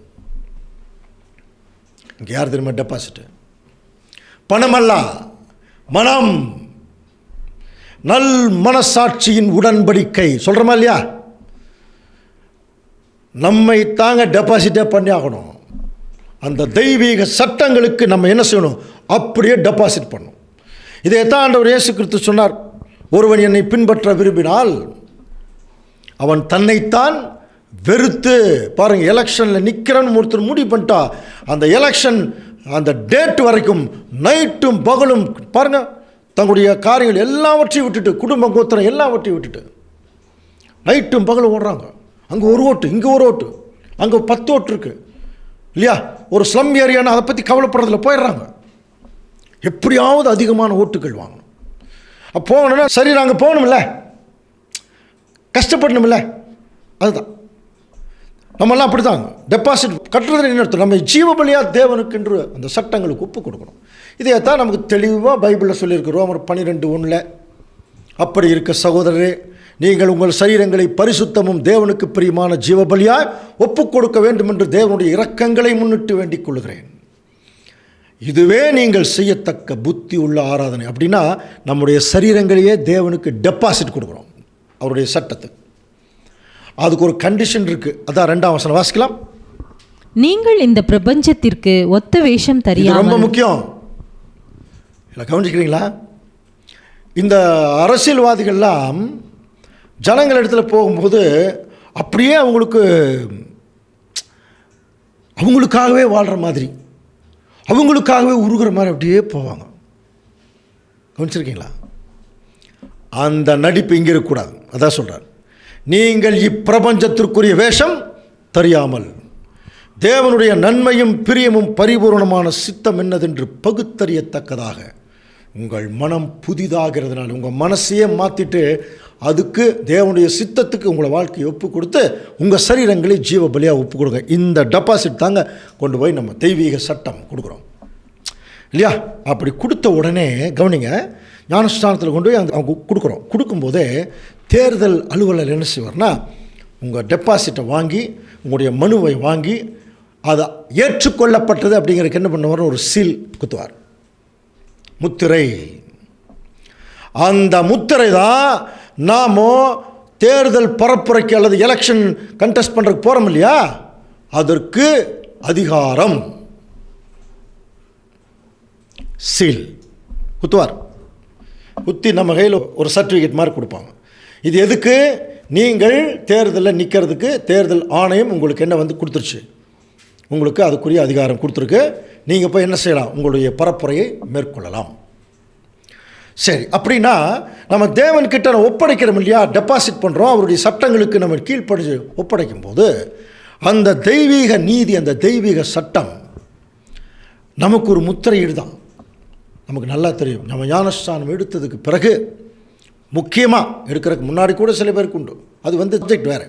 இங்கே யார் தெரியுமா டெபாசிட்டு? பணமல்ல, மனம், நல் மனசாட்சியின் உடன்படிக்கை. சொல்கிறோமா இல்லையா? நம்மை தாங்க டெபாசிட்டே பண்ணி ஆகணும். அந்த தெய்வீக சட்டங்களுக்கு நம்ம என்ன செய்யணும்? அப்படியே டெபாசிட் பண்ணணும். இதை தான் ஆண்டவர் இயேசு கிறிஸ்து சொன்னார், ஒருவன் என்னை பின்பற்ற விரும்பினால் அவன் தன்னைத்தான் வெறுத்து. பாருங்கள், எலெக்ஷனில் நிற்கிறன்னு ஒருத்தர் முடிவு பண்ணிட்டா, அந்த எலெக்ஷன் அந்த டேட் வரைக்கும் நைட்டும் பகலும் பாருங்கள், தங்களுடைய காரியங்கள் எல்லாவற்றையும் விட்டுட்டு, குடும்ப கோத்திரம் எல்லாவற்றையும் விட்டுட்டு நைட்டும் பகலும் ஓடுறாங்க. அங்கே ஒரு ஓட்டு, இங்கே ஒரு ஓட்டு, அங்கே 10 ஓட்டு இருக்குது இல்லையா? ஒரு ஸ்லம் ஏரியான்னு அதை பற்றி கவலைப்படுறதுல போயிடுறாங்க. எப்படியாவது அதிகமான ஓட்டுகள் வாங்கணும். அப்போ போகணுன்னா சரி, நாங்கள் போகணும்ல, கஷ்டப்படணும்ல, அதுதான் நம்மெல்லாம் அப்படி தாங்க. டெபாசிட் கட்டுறதுல என்ன அர்த்தம்? நம்ம ஜீவபலியாக தேவனுக்கென்று அந்த சட்டங்களுக்கு ஒப்பு கொடுக்கணும். இதையே தான் நமக்கு தெளிவாக பைபிளில் சொல்லியிருக்கு, ரோமர் 12:1. அப்படி இருக்க சகோதரரே, நீங்கள் உங்கள் சரீரங்களை பரிசுத்தமும் தேவனுக்கு பிரியமான ஜீவபலியாய் ஒப்புக் கொடுக்க வேண்டும் என்று தேவனுடைய இரக்கங்களை முன்னிட்டு வேண்டிக் கொள்கிறேன். இதுவே நீங்கள் செய்யத்தக்க புத்தி உள்ள ஆராதனை. அப்படின்னா நம்முடைய சரீரங்களையே தேவனுக்கு டெபாசிட் கொடுக்குறோம், அவருடைய சட்டத்துக்கு. அதுக்கு ஒரு கண்டிஷன் இருக்குது, அதான் 2ஆம் வசனம் வாசிக்கலாம். நீங்கள் இந்த பிரபஞ்சத்திற்கு ஒத்த வேஷம் தெரியாமல். ரொம்ப முக்கியம், இல்லை கவனிக்கிறீங்களா? இந்த அரசியல்வாதிகள்லாம் ஜனங்கள் இடத்துல போகும்போது அப்படியே அவங்களுக்காகவே வாழ்கிற மாதிரி, அவங்களுக்காகவே உருகிற மாதிரி அப்படியே போவாங்க. கவனிச்சிருக்கீங்களா? அந்த நடிப்பு இங்கே இருக்கக்கூடாது. அதான் சொல்கிறார், நீங்கள் இப்பிரபஞ்சத்திற்குரிய வேஷம் தெரியாமல் தேவனுடைய நன்மையும் பிரியமும் பரிபூர்ணமான சித்தம் என்னதென்று பகுத்தறியத்தக்கதாக உங்கள் மனம் புதிதாகிறதுனால, உங்கள் மனசையே மாற்றிட்டு அதுக்கு தேவனுடைய சித்தத்துக்கு உங்களை வாழ்க்கையை ஒப்பு கொடுத்து உங்கள் சரீரங்களை ஜீவ பலியாக ஒப்பு கொடுங்க. இந்த டெபாசிட் தாங்க கொண்டு போய் நம்ம தெய்வீக சட்டம் கொடுக்குறோம் இல்லையா? அப்படி கொடுத்த உடனே கவனிங்க, ஞானஸ்தானத்தில் கொண்டு போய் அவங்க கொடுக்குறோம். கொடுக்கும்போதே தேர்தல் அலுவலர் என்ன செய்வார்னா, உங்கள் டெபாசிட்டை வாங்கி, உங்களுடைய மனுவை வாங்கி, அதை ஏற்றுக்கொள்ளப்பட்டது அப்படிங்கிறதுக்கு என்ன பண்ணுவார்? ஒரு சீல் குத்துவார், முத்திரை. அந்த முத்திரை தான் நாமோ தேர்தல் பரப்புரைக்கு அல்லது எலெக்ஷன் கண்டெஸ்ட் பண்ணுறதுக்கு போகிறோம் இல்லையா, அதற்கு அதிகாரம். சீல் குத்துவார். குத்தி நம்ம கையில் ஒரு சர்டிஃபிகேட் மாதிரி கொடுப்பாங்க. இது எதுக்கு? நீங்கள் தேர்தலில் நிற்கிறதுக்கு தேர்தல் ஆணையம் உங்களுக்கு என்ன வந்து கொடுத்துருச்சு, உங்களுக்கு அதுக்குரிய அதிகாரம் கொடுத்துருக்கு. நீங்கள் போய் என்ன செய்யலாம்? உங்களுடைய பரப்புரையை மேற்கொள்ளலாம். சரி, அப்படின்னா நம்ம தேவன்கிட்ட ஒப்படைக்கிறோம் இல்லையா, டெபாசிட் பண்ணுறோம். அவருடைய சட்டங்களுக்கு நம்ம கீழ்ப்படிஞ்சு ஒப்படைக்கும் போது அந்த தெய்வீக நீதி, அந்த தெய்வீக சட்டம் நமக்கு ஒரு முத்திரையீடு தான். நமக்கு நல்லா தெரியும், நம்ம ஞானஸ்தானம் எடுத்ததுக்கு பிறகு, முக்கியமாக எடுக்கிறதுக்கு முன்னாடி கூட சில பேருக்கு உண்டு, அது வந்து சப்ஜெக்ட் வேறு.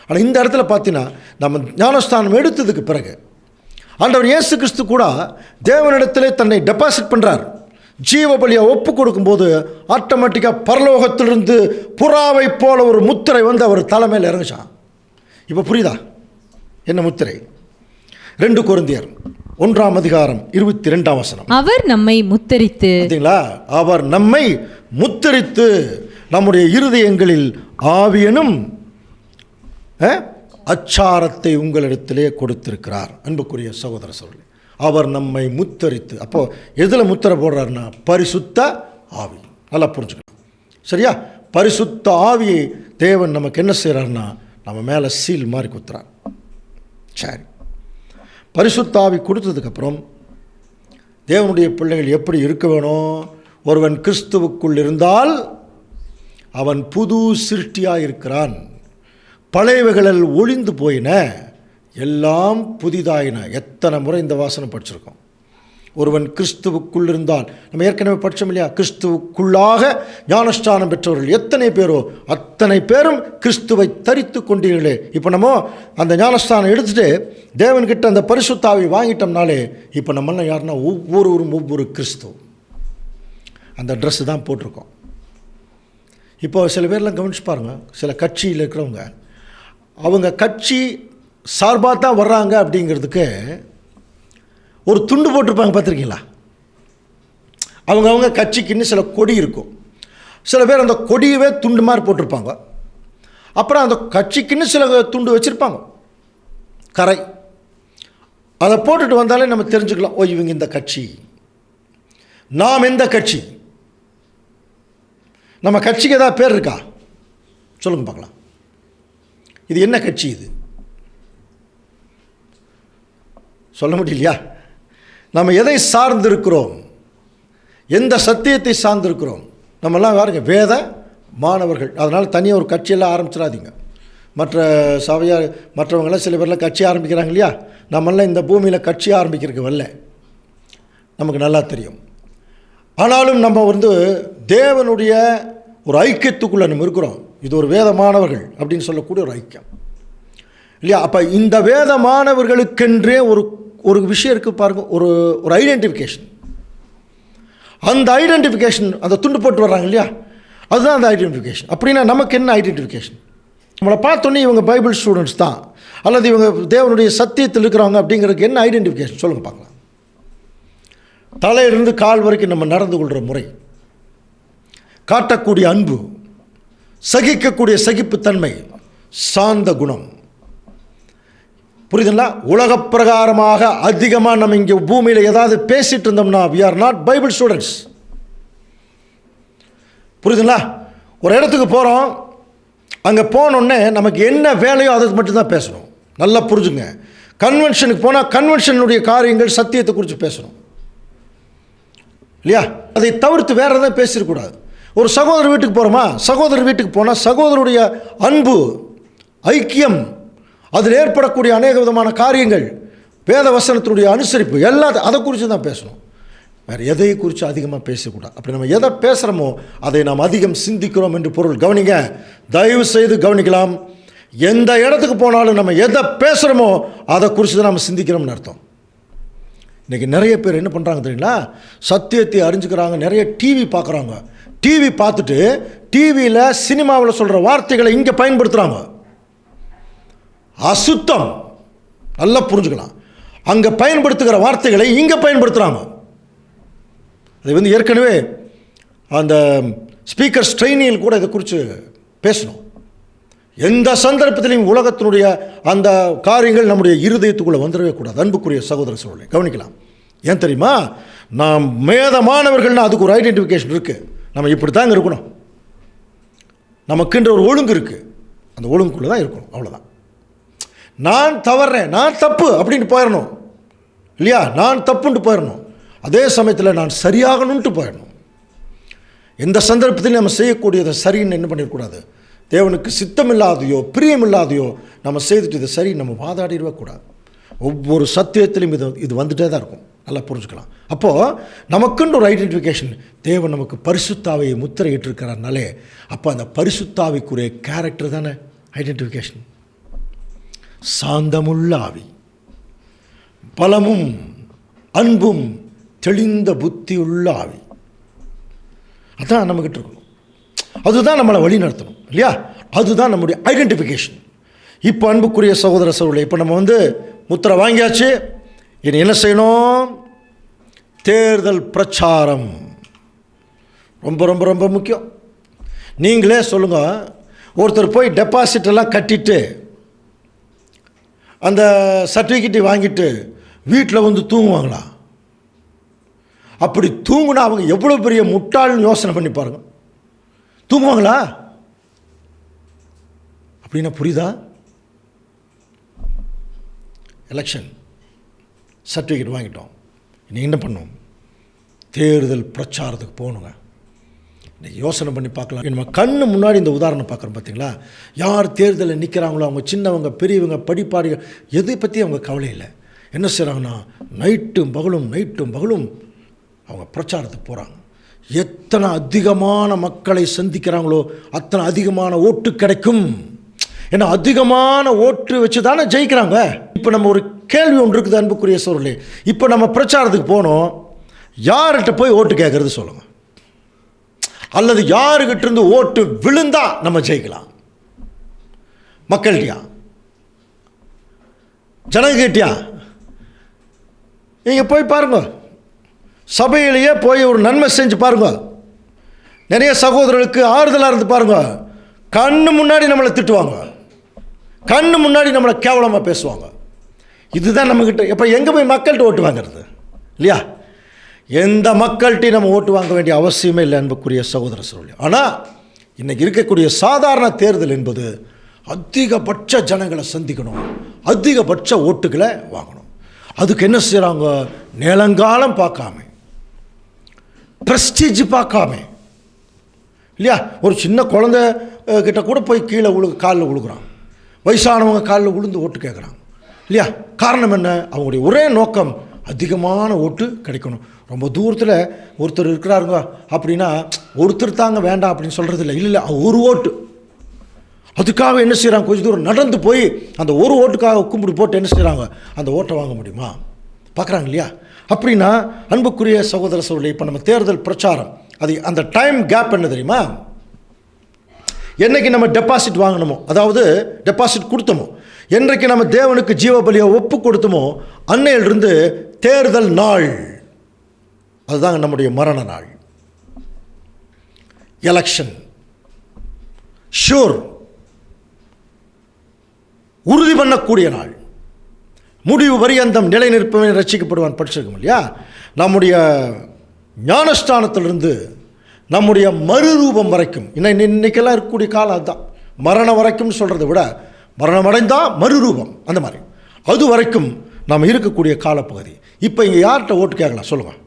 ஆனால் இந்த இடத்துல பார்த்தீங்கன்னா நம்ம ஞானஸ்தானம் எடுத்ததுக்கு பிறகு ஆண்டவர் இயேசு கிறிஸ்து கூட தேவனிடத்திலே தன்னை டெபாசிட் பண்ணுறார். ஜீவ பலியை ஒப்பு கொடுக்கும்போது ஆட்டோமேட்டிக்காக பரலோகத்திலிருந்து புறாவை போல ஒரு முத்திரை வந்து அவர் தலைமையில் இறங்குச்சான். இப்போ புரியுதா என்ன முத்திரை? 2 கொரிந்தியர் 1:22 அவர் நம்மை முத்தரித்து, பார்த்தீங்களா, அவர் நம்மை முத்தரித்து நம்முடைய இருதயங்களில் ஆவியனும் அச்சாரத்தை உங்களிடத்திலே கொடுத்திருக்கிறார். அன்புக்குரிய சகோதர சகோதரி, அவர் நம்மை முத்தரித்து, அப்போது எதில் முத்திரை போடுறாருன்னா பரிசுத்த ஆவி. நல்லா புரிஞ்சுக்கணும், சரியா? பரிசுத்த ஆவியை தேவன் நமக்கு என்ன செய்கிறாருன்னா நம்ம மேலே சீல் மாதிரி குத்துறார். சரி, பரிசுத்த ஆவி கொடுத்ததுக்கப்புறம் தேவனுடைய பிள்ளைகள் எப்படி இருக்க வேணும்? ஒருவன் கிறிஸ்துவுக்குள் இருந்தால் அவன் புது சிருஷ்டியாக இருக்கிறான், பழையவைகளில் ஒளிந்து போயின, எல்லாம் புதிதாயின. எத்தனை முறை இந்த வாசனை படிச்சிருக்கோம். ஒருவன் கிறிஸ்துவுக்குள் இருந்தால், நம்ம ஏற்கனவே படித்தோம் இல்லையா, கிறிஸ்துவுக்குள்ளாக ஞானஸ்தானம் பெற்றவர்கள் எத்தனை பேரோ அத்தனை பேரும் கிறிஸ்துவை தரித்து கொண்டீர்களே. இப்போ நம்ம அந்த ஞானஸ்தானம் எடுத்துகிட்டு தேவன்கிட்ட அந்த பரிசுத்தாவை வாங்கிட்டோம்னாலே இப்போ நம்மளாம் யாருன்னா ஒவ்வொருவரும் ஒவ்வொரு கிறிஸ்துவ அந்த ட்ரெஸ்ஸு தான் போட்டிருக்கோம். இப்போ சில பேர்லாம் கவனிச்சு பாருங்கள், சில கட்சியில் இருக்கிறவங்க அவங்க கட்சி சார்பாக தான் வர்றாங்க அப்படிங்கிறதுக்கு ஒரு துண்டு போட்டிருப்பாங்க, பார்த்துருக்கீங்களா? அவங்க கட்சிக்குன்னு சில கொடி இருக்கும். சில பேர் அந்த கொடியவே துண்டு மாதிரி போட்டிருப்பாங்க. அப்புறம் அந்த கட்சிக்குன்னு சில துண்டு வச்சுருப்பாங்க, கரை. அதை போட்டுட்டு வந்தாலே நம்ம தெரிஞ்சுக்கலாம், ஓ இவங்க இந்த கட்சி, நாம் எந்த கட்சி. நம்ம கட்சிக்கு ஏதாவது பேர் இருக்கா? சொல்லுங்க பார்க்கலாம். இது என்ன கட்சி? இது சொல்ல முடியலையா? நம்ம எதை சார்ந்திருக்கிறோம், எந்த சத்தியத்தை சார்ந்திருக்கிறோம்? நம்மெல்லாம் பாருங்க வேத மாணவர்கள். அதனால் தனியாக ஒரு கட்சியெல்லாம் ஆரம்பிச்சிடாதீங்க. மற்ற சபையார் மற்றவங்களாம் சில பேர்லாம் கட்சி ஆரம்பிக்கிறாங்க இல்லையா, நம்மளாம் இந்த பூமியில் கட்சி ஆரம்பிக்கிறதுக்கு வரல, நமக்கு நல்லா தெரியும். ஆனாலும் நம்ம வந்து தேவனுடைய ஒரு ஐக்கியத்துக்குள்ளே நம்ம இருக்கிறோம். இது ஒரு வேத மாணவர்கள் அப்படின்னு சொல்லக்கூடிய ஒரு ஐக்கியம் இல்லையா? அப்போ இந்த வேத மாணவர்களுக்கென்றே ஒரு விஷயம் இருக்குது பாருங்கள், ஒரு ஐடென்டிஃபிகேஷன். அந்த ஐடென்டிஃபிகேஷன், அந்த துண்டு போட்டு வர்றாங்க இல்லையா, அதுதான் அந்த ஐடென்டிஃபிகேஷன். அப்படின்னா நமக்கு என்ன ஐடென்டிஃபிகேஷன்? நம்மளை பார்த்தோன்னே இவங்க பைபிள் ஸ்டூடெண்ட்ஸ் தான் அல்லது இவங்க தேவனுடைய சத்தியத்தில் இருக்கிறவங்க அப்படிங்கிறதுக்கு என்ன ஐடென்டிஃபிகேஷன் சொல்லுங்கள் பார்க்கலாம். தலையிலிருந்து கால் வரைக்கும் நம்ம நடந்து கொள்கிற முறை, காட்டக்கூடிய அன்பு, சகிக்கக்கூடிய சகிப்புத்தன்மை, சாந்த குணம், புரியுதுங்களா? உலக பிரகாரமாக அதிகமாக நம்ம இங்கே பூமியில் ஏதாவது பேசிட்டு இருந்தோம்னா we are not Bible students. புரியுதுங்களா? ஒரு இடத்துக்கு போகிறோம், அங்கே போனோடனே நமக்கு என்ன வேலையோ அதை மட்டும்தான் பேசணும். நல்லா புரிஞ்சுங்க. கன்வென்ஷனுக்கு போனால் கன்வென்ஷனுடைய காரியங்கள் சத்தியத்தை குறித்து பேசணும் இல்லையா? அதை தவிர்த்து வேறு எதாவது பேசிடக்கூடாது. ஒரு சகோதரர் வீட்டுக்கு போகிறோமா, சகோதரர் வீட்டுக்கு போனால் சகோதரருடைய அன்பு, ஐக்கியம், அதில் ஏற்படக்கூடிய அநேக விதமான காரியங்கள், வேத வசனத்தினுடைய அனுசரிப்பு, எல்லாத்தையும் அதை குறித்து தான் பேசணும். வேறு எதை குறித்து அதிகமாக பேசக்கூடாது. அப்படி நம்ம எதை பேசுகிறோமோ அதை நாம் அதிகம் சிந்திக்கிறோம் என்று பொருள். கவனிங்க, தயவு செய்து கவனிக்கலாம். எந்த இடத்துக்கு போனாலும் நம்ம எதை பேசுகிறோமோ அதை குறித்து தான் நம்ம சிந்திக்கிறோம்னு அர்த்தம். இன்றைக்கி நிறைய பேர் என்ன பண்ணுறாங்க தெரியுங்களா, சத்தியத்தை அறிஞ்சுக்கிறாங்க, நிறைய டிவி பார்க்குறாங்க. டிவி பார்த்துட்டு டிவியில் சினிமாவில் சொல்கிற வார்த்தைகளை இங்கே பயன்படுத்துகிறாங்க. அசுத்தம். நல்லா புரிஞ்சுக்கலாம். அங்கே பயன்படுத்துகிற வார்த்தைகளை இங்கே பயன்படுத்துகிறாங்க. அது வந்து ஏற்கனவே அந்த ஸ்பீக்கர் ஸ்ட்ரெயினியில் கூட இதை குறித்து பேசணும். எந்த சந்தர்ப்பத்திலையும் உலகத்தினுடைய அந்த காரியங்கள் நம்முடைய இருதயத்துக்குள்ளே வந்துடவே கூடாது. அன்புக்குரிய சகோதர சகோதரர்களே கவனிக்கலாம். ஏன் தெரியுமா, நாம் மேதமானவர்கள்னால் அதுக்கு ஒரு ஐடென்டிஃபிகேஷன் இருக்குது. நம்ம இப்படி தாங்க இருக்கணும். நமக்குன்ற ஒரு ஒழுங்கு இருக்குது, அந்த ஒழுங்குக்குள்ளே தான் இருக்கணும், அவ்வளோதான். நான் தவறேன், நான் தப்பு அப்படின்னு போயிடணும் இல்லையா? நான் தப்புன்ட்டு போயிடணும். அதே சமயத்தில் நான் சரியாகணுன்ட்டு போயிடணும். எந்த சந்தர்ப்பத்திலையும் நம்ம செய்யக்கூடியதை சரின்னு என்ன பண்ணிடக்கூடாது. தேவனுக்கு சித்தமில்லாதையோ பிரியமில்லாதையோ நம்ம செய்துட்டு இதை சரி நம்ம வாதாடிடவே கூடாது. ஒவ்வொரு சத்தியத்திலையும் இது வந்துட்டே தான் இருக்கும். நல்லா புரிஞ்சுக்கலாம். அப்போது நமக்குன்னு ஒரு ஐடென்டிஃபிகேஷன். தேவன் நமக்கு பரிசுத்தாவியை முத்திரையிட்டிருக்கிறாருனாலே அப்போ அந்த பரிசுத்தாவிக்குரிய கேரக்டர் தானே ஐடென்டிஃபிகேஷன். சாந்தமுள்ள ஆவி, பலமும் அன்பும் தெளிந்த புத்தியுள்ள ஆவி, அதான் நம்மக்கிட்ட இருக்கணும். அதுதான் நம்மளை வழி நடத்தணும் இல்லையா? அதுதான் நம்முடைய ஐடென்டிஃபிகேஷன். இப்போ அன்புக்குரிய சகோதர சகோதரர்களே, இப்போ நம்ம முத்திரை வாங்கியாச்சு. இனி என்ன செய்யணும்? தேர்தல் பிரச்சாரம் ரொம்ப ரொம்ப ரொம்ப முக்கியம். நீங்களே சொல்லுங்கள், ஒருத்தர் போய் டெபாசிட் எல்லாம் கட்டிட்டு அந்த சர்டிஃபிகேட்டை வாங்கிட்டு வீட்டில் தூங்குவாங்களா? அப்படி தூங்குனா அவங்க எவ்வளோ பெரிய முட்டாள்னு யோசனை பண்ணி பாருங்கள். தூங்குவாங்களா? அப்படின்னா புரியுதா? எலெக்ஷன் சர்டிஃபிகேட் வாங்கிட்டோம், இனி என்ன பண்ணோம்? தேர்தல் பிரச்சாரத்துக்கு போகணுங்க. இன்றைக்கி யோசனை பண்ணி பார்க்கலாம். நம்ம கண்ணு முன்னாடி இந்த உதாரணம் பார்க்குறோம் பார்த்தீங்களா? யார் தேர்தலில் நிற்கிறாங்களோ அவங்க சின்னவங்க பெரியவங்க படிப்பாடிகள் எதை பற்றி அவங்க கவலை இல்லை. என்ன செய்கிறாங்கன்னா நைட்டும் பகலும் அவங்க பிரச்சாரத்துக்கு போகிறாங்க. எத்தனை அதிகமான மக்களை சந்திக்கிறாங்களோ அத்தனை அதிகமான ஓட்டு கிடைக்கும். ஏன்னா அதிகமான ஓட்டு வச்சு தானே ஜெயிக்கிறாங்க. இப்போ நம்ம ஒரு கேள்வி ஒன்று இருக்குது அன்புக்குரிய சோழர்களே. இப்போ நம்ம பிரச்சாரத்துக்கு போனோம், யார்கிட்ட போய் ஓட்டு கேட்குறது சொல்லுங்கள்? அல்லது யாருக்கிட்ட இருந்து ஓட்டு விழுந்தா நம்ம ஜெயிக்கலாம்? மக்கள்கிட்டயா, ஜனங்கிட்டியா? நீங்கள் போய் பாருங்க, சபையிலேயே போய் ஒரு நன்மை செஞ்சு பாருங்க. நிறைய சகோதரர்களுக்கு ஆறுதலாக இருந்து பாருங்க. கண்ணு முன்னாடி நம்மளை திட்டுவாங்க, கண்ணு முன்னாடி நம்மளை கேவலமாக பேசுவாங்க. இதுதான் நம்மக்கிட்ட. இப்போ எங்கே போய் மக்கள்கிட்ட ஓட்டு வாங்கிறது இல்லையா? எந்த மக்கள்கிட்டையும் நம்ம ஓட்டு வாங்க வேண்டிய அவசியமே இல்லை அன்புக்குரிய சகோதர சகோதரி. ஆனால் இன்றைக்கி இருக்கக்கூடிய சாதாரண தேர்தல் என்பது அதிகபட்ச ஜனங்களை சந்திக்கணும், அதிகபட்ச ஓட்டுகளை வாங்கணும். அதுக்கு என்ன செய்கிறாங்க? நேலங்காலம் பார்க்காம, ப்ரெஸ்டீஜ் பார்க்காம இல்லையா? ஒரு சின்ன குழந்தை கிட்ட கூட போய் கீழே காலில் விழுகுறான், வயசானவங்க காலில் விழுந்து ஓட்டு கேட்குறாங்க இல்லையா? காரணம் என்ன? அவங்களுடைய ஒரே நோக்கம் அதிகமான ஓட்டு கிடைக்கணும். ரொம்ப தூரத்தில் ஒருத்தர் இருக்கிறாருங்க அப்படின்னா ஒருத்தர் தாங்க வேண்டாம் அப்படின்னு சொல்கிறது இல்லை. இல்லை ஒரு ஓட்டு, அதுக்காக என்ன செய்கிறாங்க? கொஞ்சம் தூரம் நடந்து போய் அந்த ஒரு ஓட்டுக்காக கும்பிடு போட்டு என்ன செய்கிறாங்க? அந்த ஓட்டை வாங்க முடியுமா? பார்க்குறாங்க இல்லையா? அப்படின்னா அன்புக்குரிய சகோதர சகோதரி, இப்போ நம்ம தேர்தல் பிரச்சாரம் அது அந்த டைம் கேப் என்ன தெரியுமா? என்றைக்கு நம்ம டெபாசிட் வாங்கினோமோ, அதாவது டெபாசிட் கொடுத்தோமோ, என்றைக்கு நம்ம தேவனுக்கு ஜீவபலியை ஒப்பு கொடுத்தோமோ அன்னையிலிருந்து தேர்தல் நாள், அதுதாங்க நம்முடைய மரண நாள். எலெக்ஷன் ஷூர், உறுதி பண்ணக்கூடிய நாள். முடிவு பரியந்தம் நிலை நிற்பவன் ரட்சிக்கப்படுவான் படிச்சிருக்கோம் இல்லையா? நம்முடைய ஞானஸ்தானத்திலிருந்து நம்முடைய மறுரூபம் வரைக்கும், இன்னைக்கெல்லாம் இருக்கக்கூடிய காலம் அதுதான். மரணம் வரைக்கும் சொல்கிறத விட மரணம் அடைந்தால் மறுரூபம், அந்த மாதிரி அது வரைக்கும் நாம் இருக்கக்கூடிய காலப்பகுதி. இப்போ இங்கே யார்கிட்ட ஓட்டு கேட்கலாம் சொல்லுங்கள்?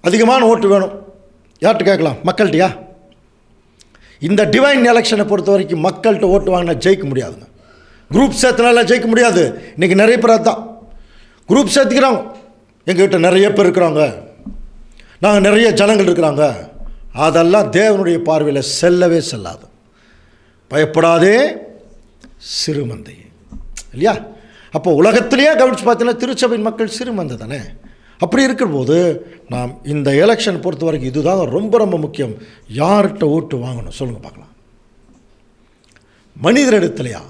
அதிகமான ஓட்டு வேணும், யார்கிட்ட கேட்கலாம்? மக்கள்கிட்டயா? இந்த டிவைன் எலெக்ஷனை பொறுத்த வரைக்கும் மக்கள்கிட்ட ஓட்டு வாங்கினா ஜெயிக்க முடியாதுங்க. குரூப் சேர்த்துனால ஜெயிக்க முடியாது. இன்றைக்கி நிறைய பேர் அதுதான் குரூப் சேர்த்துக்கிறாங்க. எங்ககிட்ட நிறைய பேர் இருக்கிறாங்க, நாங்கள் நிறைய ஜனங்கள் இருக்கிறாங்க. அதெல்லாம் தேவனுடைய பார்வையில் செல்லவே செல்லாது. பயப்படாதே சிறுமந்தை இல்லையா? அப்போ உலகத்திலேயே கவனித்து பார்த்தீங்கன்னா திருச்சபையின் மக்கள் சிறுமந்தை தானே. அப்படி இருக்கிற போது நாம் இந்த எலெக்ஷன் பொறுத்த வரைக்கும் இதுதான் ரொம்ப ரொம்ப முக்கியம். யார்கிட்ட ஓட்டு வாங்கணும் சொல்லுங்கள் பார்க்கலாம்? மனிதரிடத்துலையா?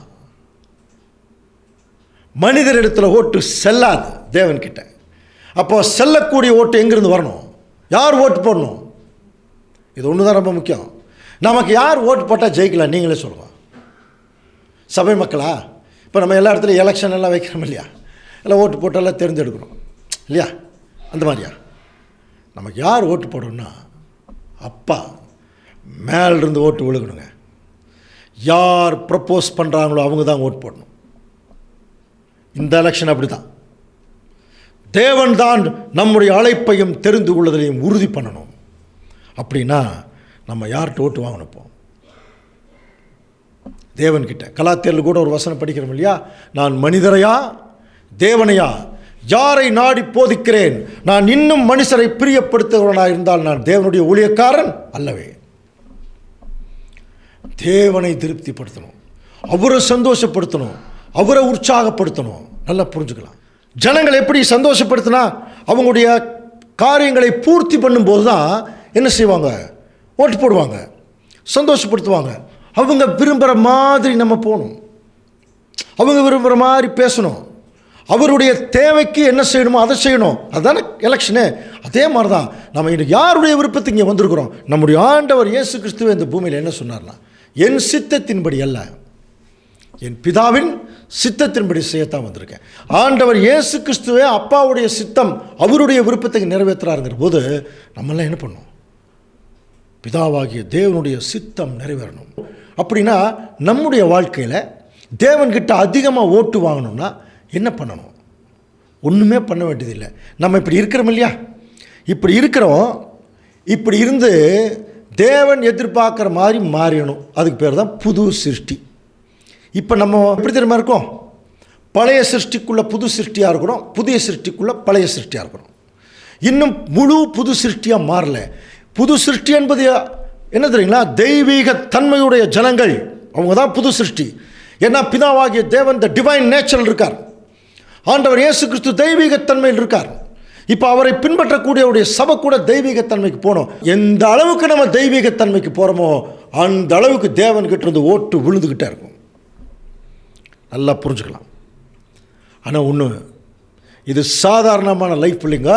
மனிதரிடத்தில் ஓட்டு செல்லாது தேவன்கிட்ட. அப்போ செல்லக்கூடிய ஓட்டு எங்கேருந்து வரணும்? யார் ஓட்டு போடணும்? இது ஒன்று தான் ரொம்ப முக்கியம். நமக்கு யார் ஓட்டு போட்டால் ஜெயிக்கலாம் நீங்களே சொல்லுங்கள். சபை மக்களா? இப்போ நம்ம எல்லா இடத்துலையும் எலெக்ஷன் எல்லாம் வைக்கிறோம் இல்லையா? எல்லாம் ஓட்டு போட்டெல்லாம் தேர்ந்தெடுக்கணும் இல்லையா? அந்த மாதிரியா? நமக்கு யார் ஓட்டு போடணும்னா அப்பா மேலிருந்து ஓட்டு விழுகணுங்க. யார் ப்ரப்போஸ் பண்ணுறாங்களோ அவங்க தான் ஓட்டு போடணும். இந்த எலெக்ஷன் அப்படி தான். தேவன் தான் நம்முடைய அழைப்பையும் தெரிந்து கொள்வதையும் உறுதி பண்ணணும். அப்படின்னா நம்ம யார்கிட்ட ஓட்டு வாங்கணும்? இப்போ தேவன்கிட்ட. கலாத்தியரில் கூட ஒரு வசனம் படிக்கிறோம் இல்லையா? நான் மனிதரையா தேவனையா யாரை நாடி போதிக்கிறேன்? நான் இன்னும் மனுஷரை பிரியப்படுத்துகிறவனாக இருந்தால் நான் தேவனுடைய ஊழியக்காரன் அல்லவே. தேவனை திருப்திப்படுத்தணும், அவரை சந்தோஷப்படுத்தணும், அவரை உற்சாகப்படுத்தணும். நல்லா புரிஞ்சுக்கலாம். ஜனங்கள் எப்படி சந்தோஷப்படுத்தினா அவங்களுடைய காரியங்களை பூர்த்தி பண்ணும்போது தான் என்ன செய்வாங்க? ஓட்டு போடுவாங்க, சந்தோஷப்படுத்துவாங்க. அவங்க விரும்புகிற மாதிரி நம்ம போகணும், அவங்க விரும்புகிற மாதிரி பேசணும், அவருடைய தேவைக்கு என்ன செய்யணுமோ அதை செய்யணும். அதுதானே எலெக்ஷனு. அதே மாதிரி தான் நம்ம இன்னைக்கு யாருடைய விருப்பத்துக்கு இங்கே வந்திருக்கிறோம்? நம்முடைய ஆண்டவர் இயேசு கிறிஸ்துவே இந்த பூமியில் என்ன சொன்னார்னா, என் சித்தத்தின்படி அல்ல, என் பிதாவின் சித்தத்தின்படி செய்யத்தான் வந்திருக்கேன். ஆண்டவர் இயேசு கிறிஸ்துவே அப்பாவுடைய சித்தம், அவருடைய விருப்பத்துக்கு நிறைவேற்றுறாருங்கிற போது நம்மளாம் என்ன பண்ணணும்? பிதாவாகிய தேவனுடைய சித்தம் நிறைவேறணும். அப்படின்னா நம்முடைய வாழ்க்கையில் தேவன்கிட்ட அதிகமாக ஓட்டு வாங்கணும்னா என்ன பண்ணணும்? ஒன்றுமே பண்ண வேண்டியதில்லை. நம்ம இப்படி இருக்கிறோம் இல்லையா? இப்படி இருக்கிறோம். இப்படி இருந்து தேவன் எதிர்பார்க்குற மாதிரி மாறிடணும். அதுக்கு பேர் தான் புது சிருஷ்டி. இப்போ நம்ம எப்படி தெரியுமா இருக்கோம்? பழைய சிருஷ்டிக்குள்ளே புது சிருஷ்டியாக இருக்கிறோம், புதிய சிருஷ்டிக்குள்ளே பழைய சிருஷ்டியாக இருக்கிறோம். இன்னும் முழு புது சிருஷ்டியாக மாறல. புது சிருஷ்டி என்பது என்ன தெரியுங்களா? தெய்வீக தன்மையுடைய ஜனங்கள், அவங்க தான் புது சிருஷ்டி. ஏன்னா பிதாவாகிய தேவன் த டிவைன் நேச்சரில் இருக்கார். ஆண்டவர் இயேசு கிறிஸ்து தெய்வீகத்தன்மையில் இருக்கார். இப்போ அவரை பின்பற்றக்கூடியவருடைய சபை கூட தெய்வீகத்தன்மைக்கு போகணும். எந்த அளவுக்கு நம்ம தெய்வீகத்தன்மைக்கு போகிறோமோ அந்த அளவுக்கு தேவன்கிட்ட இருந்து ஓட்டு விழுந்துக்கிட்டே இருக்கும். நல்லா புரிஞ்சுக்கலாம். ஆனால் ஒன்று, இது சாதாரணமான லைஃப் இல்லைங்க.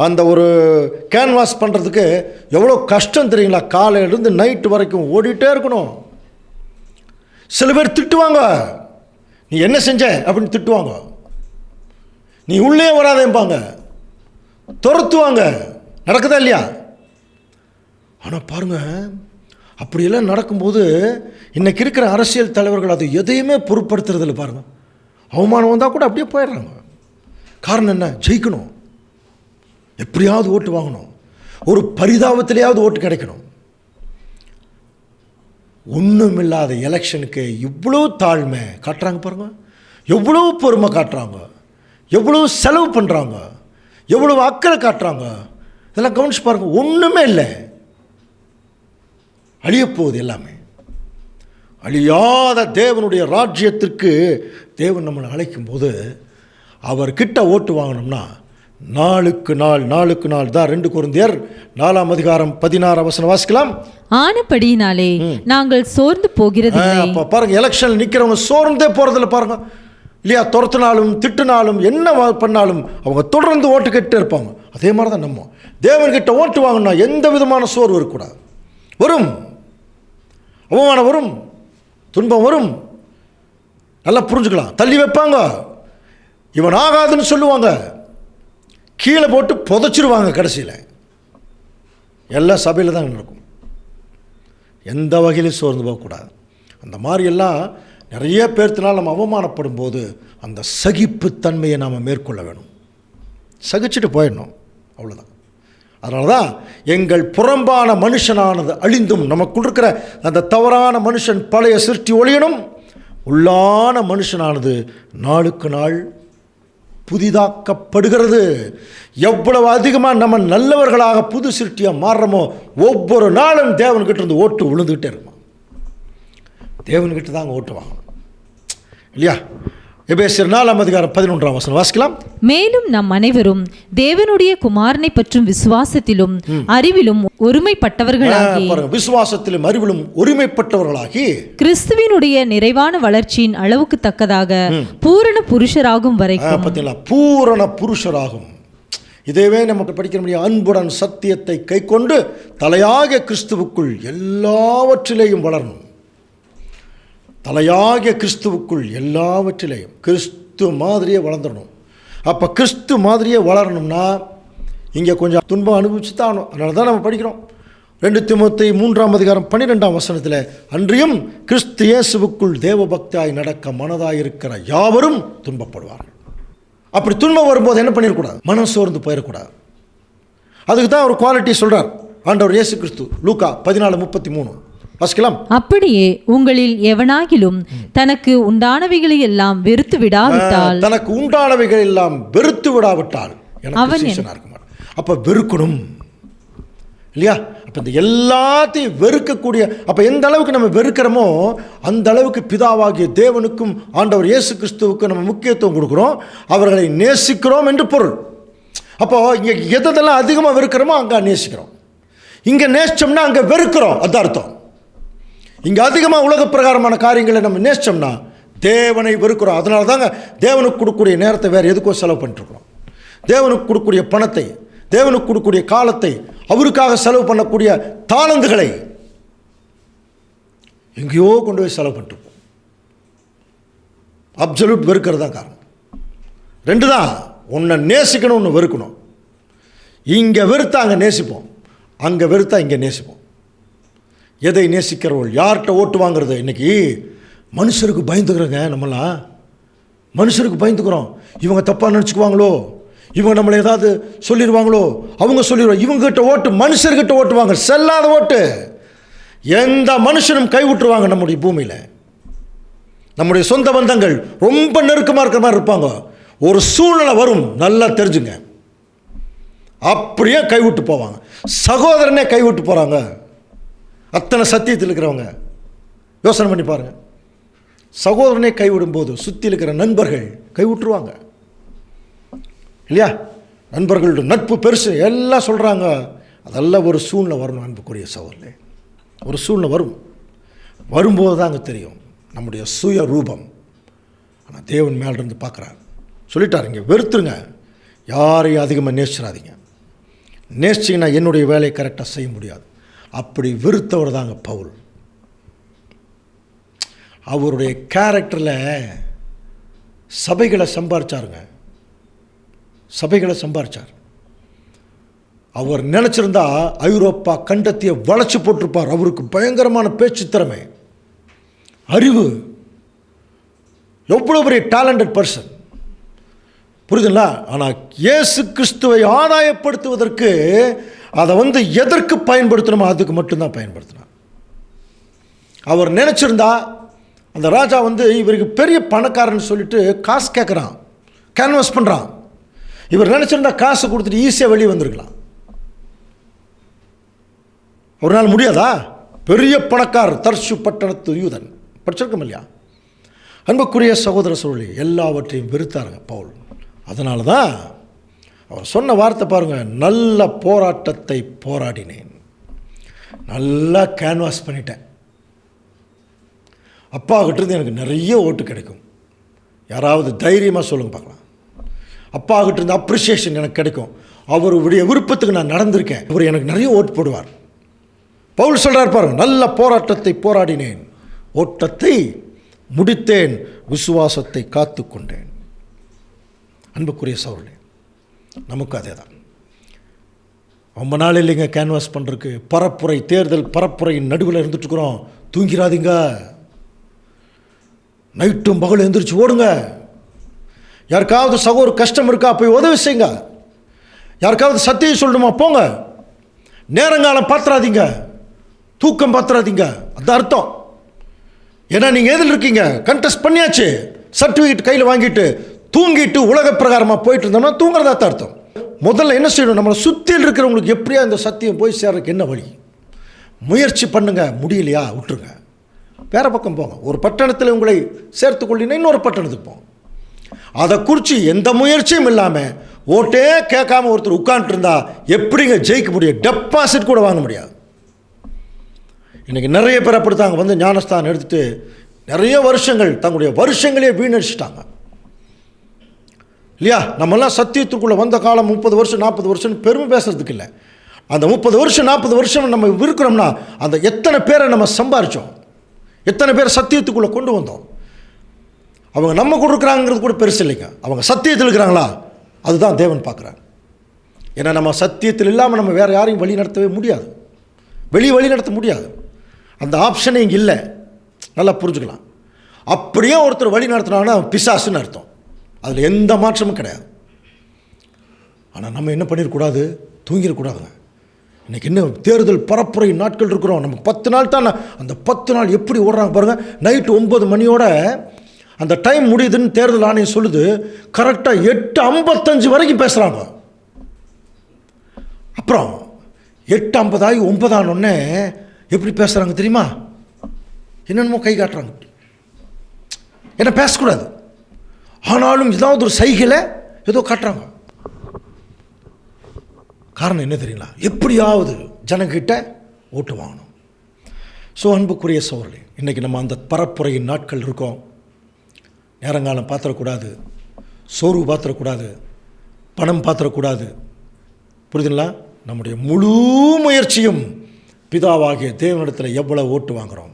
அந்த ஒரு கேன்வாஸ் பண்ணுறதுக்கு எவ்வளோ கஷ்டம் தெரியுங்களா? காலையிலேருந்து நைட்டு வரைக்கும் ஓடிட்டே இருக்கணும். சில பேர் திட்டுவாங்க, நீ என்ன செஞ்ச அப்படின்னு திட்டுவாங்க. நீ உள்ளே வராதேம்பாங்க, துரத்துவாங்க. நடக்குதா இல்லையா? ஆனால் பாருங்கள், அப்படியெல்லாம் நடக்கும்போது இன்றைக்கி இருக்கிற அரசியல் தலைவர்கள் அது எதையுமே பொருட்படுத்துறதில்ல. பாருங்கள், அவமானம் வந்தால் கூட அப்படியே போயிடுறாங்க. காரணம் என்ன? ஜெயிக்கணும், எப்படியாவது ஓட்டு வாங்கணும், ஒரு பரிதாபத்திலேயாவது ஓட்டு கிடைக்கணும். ஒன்றுமில்லாத எலெக்ஷனுக்கு இவ்வளோ தாழ்மை காட்டுறாங்க பாருங்க, எவ்வளோ பொறுமை காட்டுறாங்க, எவ்வளோ செலவு பண்ணுறாங்க, எவ்வளோ அக்கறை காட்டுறாங்க. இதெல்லாம் கவனிச்சு பாருங்க. ஒன்றுமே இல்லை, அழியப்போகுது எல்லாமே. அழியாத தேவனுடைய ராஜ்யத்திற்கு தேவன் நம்மளை அழைக்கும் போது அவர்கிட்ட ஓட்டு வாங்கணும்னா நாளுக்கு நாள் தான். 2 கொரிந்தியர் 4:16 வாசிக்கலாம். ஆனபடியினாலே நாங்கள் சோர்ந்து போகிறதில்லை. பாருங்க, எலெக்ஷன் நிற்கிறவங்க சோர்ந்தே போகிறதில்ல பாருங்க இல்லையா? துரத்தினாலும் திட்டுனாலும் என்ன பண்ணாலும் அவங்க தொடர்ந்து ஓட்டு கேட்டு இருப்பாங்க. அதே மாதிரி தான் நம்ம தேவன்கிட்ட ஓட்டு வாங்கணும்னா எந்த விதமான சோர்வு இருக்கக்கூடாது. வரும், அவமானம் வரும், துன்பம் வரும், நல்லா புரிஞ்சுக்கலாம். தள்ளி வைப்பாங்க, இவன் ஆகாதுன்னு சொல்லுவாங்க, கீழே போட்டு புதைச்சிருவாங்க. கடைசியில் எல்லாம் சபையில் தான் நடக்கும். எந்த வகையிலும் சோர்ந்து போகக்கூடாது. அந்த மாதிரியெல்லாம் நிறைய பேர்த்தினால் நம்ம அவமானப்படும் போது அந்த சகிப்புத்தன்மையை நாம் மேற்கொள்ள வேணும். சகிச்சுட்டு போயிடணும், அவ்வளோதான். அதனால தான் எங்கள் புறம்பான மனுஷனானது அழிந்தும் நமக்குள் இருக்கிற அந்த தவறான மனுஷன் பழைய சிருஷ்டி ஒழியணும், உள்ளான மனுஷனானது நாளுக்கு நாள் புதிதாக்கப்படுகிறது. எவ்வளவு அதிகமாக நம்ம நல்லவர்களாக புது சிருஷ்டியாக மாறுறோமோ ஒவ்வொரு நாளும் தேவன்கிட்ட இருந்து ஓட்டு விழுந்துக்கிட்டே இருக்கும். தேவன்கிட்ட தாங்க ஓட்டு வாங்கணும் இல்லையா? எபேசியர் 4:11 வாசிக்கலாம். மேலும் நம் அனைவரும் தேவனுடைய குமாரனை பற்றும் விசுவாசத்திலும் அறிவிலும் ஒருமைப்பட்டவர்களாகி, விசுவாசத்திலும் அறிவிலும் ஒருமைப்பட்டவர்களாகி கிறிஸ்துவினுடைய நிறைவான வளர்ச்சியின் அளவுக்கு தக்கதாக பூரண புருஷராகும் வரைக்கும். பார்த்தீங்களா? பூரண புருஷராகும். இதேவே நமக்கு படிக்க முடியும். அன்புடன் சத்தியத்தை கை கொண்டு தலையாகிய கிறிஸ்துவுக்குள் எல்லாவற்றிலேயும் வளரணும். தலையாகிய கிறிஸ்துவுக்குள் எல்லாவற்றிலேயும் கிறிஸ்து மாதிரியே வளர்ந்துடணும். அப்போ கிறிஸ்து மாதிரியே வளரணும்னா இங்கே கொஞ்சம் துன்பம் அனுபவிச்சு தான் ஆகணும். அதனால தான் நம்ம படிக்கிறோம், 2 தீமோத்தேயு 3:12 அன்றியும் கிறிஸ்து இயேசுவுக்குள் தேவபக்தியாய் நடக்க மனதாயிருக்கிற யாவரும் துன்பப்படுவார்கள். அப்படி துன்பம் வரும்போது என்ன பண்ணிடக்கூடாது? மனம் சோர்ந்து போயிடக்கூடாது. அதுக்கு தான் ஒரு குவாலிட்டி சொல்றார் ஆண்டவர் இயேசு கிறிஸ்து. லூக்கா 14:33 வாசிக்கலாம். அப்படியே உங்களில் எவனாகிலும் தனக்கு உண்டானவைகளை எல்லாம் வெறுத்து விடாவிட்டால், தனக்கு உண்டானவைகள் எல்லாம் வெறுத்து விடாவிட்டால் எனக்கு சீசனா இருக்க மாட்டான். அப்ப வெறுக்கணும் இல்லையா? அப்ப இந்த எல்லாத்தையும் வெறுக்கக்கூடிய, அப்ப எந்த அளவுக்கு நம்ம வெறுக்கிறோமோ அந்த அளவுக்கு பிதாவாகிய தேவனுக்கும் ஆண்டவர் இயேசு கிறிஸ்துவுக்கும் நம்ம முக்கியத்துவம் கொடுக்குறோம், அவர்களை நேசிக்கிறோம் என்று பொருள். அப்போ இங்கே எதெல்லாம் அதிகமாக வெறுக்கிறோமோ அங்கே நேசிக்கிறோம். இங்கே நேசிச்சோம்னா அங்கே வெறுக்கிறோம், அதான் அர்த்தம். இங்கே அதிகமாக உலக பிரகாரமான காரியங்களை நம்ம நேசிச்சோம்னா தேவனை வெறுக்கிறோம். அதனால தாங்க தேவனுக்கு கொடுக்கக்கூடிய நேரத்தை வேறு எதுக்கோ செலவு பண்ணிட்டுருக்கிறோம். தேவனுக்கு கொடுக்கக்கூடிய பணத்தை, தேவனுக்கு கொடுக்கக்கூடிய காலத்தை, அவருக்காக செலவு பண்ணக்கூடிய தாளந்துகளை எங்கேயோ கொண்டு போய் செலவு பண்ணிட்டுருப்போம். அப்சல்யூட் வெறுக்கிறது தான் காரணம். 2 தான், ஒன்றை நேசிக்கணும், ஒன்று வெறுக்கணும். இங்கே வெறுத்தா அங்கே நேசிப்போம், அங்கே வெறுத்தா இங்கே நேசிப்போம். எதை நேசிக்கிறவர்கள்? யார்கிட்ட ஓட்டு வாங்குறது? இன்றைக்கி மனுஷருக்கு பயந்துக்கிறோங்க. நம்மளாம் மனுஷருக்கு பயந்துக்கிறோம். இவங்க தப்பாக நினச்சிக்குவாங்களோ, இவங்க நம்மளை ஏதாவது சொல்லிடுவாங்களோ, அவங்க சொல்லிடுவாங்க. இவங்ககிட்ட ஓட்டு, மனுஷர்கிட்ட ஓட்டு வாங்க, செல்லாத ஓட்டு. எந்த மனுஷனும் கைவிட்டுருவாங்க. நம்முடைய பூமியில் நம்முடைய சொந்த பந்தங்கள் ரொம்ப நெருக்கமாக இருக்கிற மாதிரி இருப்பாங்க. ஒரு சூழ்நிலை வரும், நல்லா தெரிஞ்சுங்க, அப்படியே கைவிட்டு போவாங்க. சகோதரனே கைவிட்டு போகிறாங்க. அத்தனை சத்தியத்தில் இருக்கிறவங்க யோசனை பண்ணி பாருங்கள். சகோதரனே கைவிடும்போது சுற்றி இருக்கிற நண்பர்கள் கைவிட்டுருவாங்க இல்லையா? நண்பர்களோட நட்பு பெருசு எல்லாம் சொல்கிறாங்க. அதெல்லாம் ஒரு சூழ்நிலை வரணும் அன்புக்குரிய சகோதரனே. ஒரு சூழ்நிலை வரும்போது தான் அங்கே தெரியும் நம்முடைய சுய ரூபம். ஆனால் தேவன் மேலிருந்து பார்க்குறாரு, சொல்லிட்டார், இங்கே வெறுத்துருங்க, யாரையும் அதிகமாக நேசிச்சிடாதீங்க. நேசிச்சிங்கன்னா என்னுடைய வேலையை கரெக்டாக செய்ய முடியாது. அப்படி வெறுத்தவர் தாங்க பவுல். அவருடைய கேரக்டரில் சபைகளை சம்பாரிச்சாருங்க, சபைகளை சம்பாரிச்சார். அவர் நினச்சிருந்தா ஐரோப்பா கண்டத்தையே வளைச்சி போட்டிருப்பார். அவருக்கு பயங்கரமான பேச்சு திறமை, அறிவு, எவ்வளோ பெரிய டேலண்டட் பர்சன், புரியுதுங்களா? ஆனால் இயேசு கிறிஸ்துவை ஆதாயப்படுத்துவதற்கு அதை எதற்கு பயன்படுத்தணுமோ அதுக்கு மட்டும்தான் பயன்படுத்தினார். அவர் நினச்சிருந்தா அந்த ராஜா இவருக்கு பெரிய பணக்காரன்னு சொல்லிட்டு காசு கேட்குறான், கேன்வாஸ் பண்ணுறான். இவர் நினச்சிருந்தா காசு கொடுத்துட்டு ஈஸியாக வெளியே வந்திருக்கலாம். ஒரு நாள் முடியாதா? பெரிய பணக்காரர், தர்சு பட்டணத்து யூதன், படிச்சிருக்கோம் இல்லையா? அன்புக்குரிய சகோதர சொல்லி எல்லாவற்றையும் வெறுத்தாருங்க பவுல். அதனால தான் அவர் சொன்ன வார்த்தை பாருங்கள், நல்ல போராட்டத்தை போராடினேன், நல்லா கேன்வாஸ் பண்ணிட்டேன். அப்பா கிட்டேருந்து எனக்கு நிறைய ஓட்டு கிடைக்கும். யாராவது தைரியமாக சொல்லுங்க பார்க்கலாம். அப்பா கிட்டேருந்து அப்ரிஷியேஷன் எனக்கு கிடைக்கும். அவருடைய விருப்பத்துக்கு நான் நடந்திருக்கேன், அவர் எனக்கு நிறைய ஓட்டு போடுவார். பவுல் சொல்கிறார் பாருங்க, நல்ல போராட்டத்தை போராடினேன், ஓட்டத்தை முடித்தேன், விசுவாசத்தை காத்து கொண்டேன். அன்புக்குரிய சகோதரனே, நமக்கு அதே தான். ரொம்ப நாள் இல்லைங்க கேன்வாஸ் பண்ணுறதுக்கு. பரப்புரை, தேர்தல் பரப்புரையின் நடுவில் இருந்துட்டுருக்குறோம். தூங்கிறாதீங்க, நைட்டும் பகலும் எழுந்திரிச்சு ஓடுங்க. யாருக்காவது சகோதர கஷ்டம் இருக்கா போய் உதவி செய்யுங்க. யாருக்காவது சத்தியம் சொல்லணுமா போங்க. நேரங்காலம் பார்த்துறாதீங்க, தூக்கம் பார்த்துறாதீங்க. அது அர்த்தம். ஏன்னா நீங்கள் எதில் இருக்கீங்க? கண்டெஸ்ட் பண்ணியாச்சு, சர்டிஃபிகேட் கையில் வாங்கிட்டு தூங்கிட்டு உலக பிரகாரமாக போயிட்டு இருந்தோம்னா தூங்குறதா தான் அர்த்தம். முதல்ல என்ன செய்யணும்? நம்மளை சுற்றியில் இருக்கிறவங்களுக்கு எப்படியா இந்த சத்தியம் போய் சேர்றதுக்கு என்ன வழி? முயற்சி பண்ணுங்க. முடியலையா விட்டுருங்க, வேறு பக்கம் போங்க. ஒரு பட்டணத்தில் உங்களை சேர்த்து கொள்ளினா இன்னொரு பட்டணத்துக்கு போங்க. அதை குறித்து எந்த முயற்சியும் இல்லாமல் ஓட்டே கேட்காம ஒருத்தர் உட்காந்துருந்தா எப்படிங்க ஜெயிக்க முடியும்? டெபாசிட் கூட வாங்க முடியாது. இன்றைக்கி நிறைய பேர் அப்படித்தாங்க ஞானஸ்தானம் எடுத்துகிட்டு நிறைய வருஷங்கள் தங்களுடைய வருஷங்களே வீணடிச்சிட்டாங்க இல்லையா? நம்மெல்லாம் சத்தியத்துக்குள்ளே வந்த காலம் 30 வருஷம் 40 வருஷம் பெருமை பேசுறதுக்கு இல்லை. அந்த 30 வருஷம் 40 வருஷம் நம்ம இருக்கிறோம்னா அந்த எத்தனை பேரை நம்ம சம்பாரித்தோம், எத்தனை பேர் சத்தியத்துக்குள்ளே கொண்டு வந்தோம். அவங்க நம்ம கொடுக்குறாங்கிறது கூட பெருசு இல்லைங்க. அவங்க சத்தியத்தில் இருக்கிறாங்களா, அதுதான் தேவன் பார்க்குறாங்க. ஏன்னா நம்ம சத்தியத்தில் இல்லாமல் நம்ம வேறு யாரையும் வழி நடத்தவே முடியாது. வழி நடத்த முடியாது. அந்த ஆப்ஷனே இங்கே இல்லை. நல்லா புரிஞ்சுக்கலாம். அப்படியே ஒருத்தர் வழி நடத்தினாங்கன்னா பிசாசுன்னு அர்த்தம். அதில் எந்த மாற்றமும் கிடையாது. ஆனால் நம்ம என்ன பண்ணிடக்கூடாது, தூங்கிடக்கூடாதுங்க. இன்றைக்கி என்ன தேர்தல் பரப்புரை நாட்கள் இருக்கிறோம். நமக்கு 10 நாள் தான். அந்த 10 நாள் எப்படி ஓடுறாங்க பாருங்கள். நைட்டு 9 மணியோட அந்த டைம் முடியுதுன்னு தேர்தல் ஆணையம் சொல்லுது. கரெக்டாக 8:55 வரைக்கும் பேசுகிறாங்க. அப்புறம் 8:50 ஆகி 9 ஆனோடனே எப்படி பேசுகிறாங்க தெரியுமா? என்னென்னமோ கை காட்டுறாங்க. என்ன பேசக்கூடாது, ஆனாலும் ஏதாவது ஒரு சைகையில் ஏதோ காட்டுறாங்க. காரணம் என்ன தெரியுங்களா? எப்படியாவது ஜனங்கிட்ட ஓட்டு வாங்கணும். ஸோ அன்புக்குரிய சோழர்களே, இன்றைக்கி நம்ம அந்த பரப்புரையின் நாட்கள் இருக்கோம். நேரங்காலம் பார்த்துடக்கூடாது, சோர்வு பார்த்துடக்கூடாது, பணம் பார்த்துடக்கூடாது. புரியுதுங்களா? நம்முடைய முழு முயற்சியும் பிதாவாகிய தேவனிடத்தில் எவ்வளோ ஓட்டு வாங்குகிறோம்.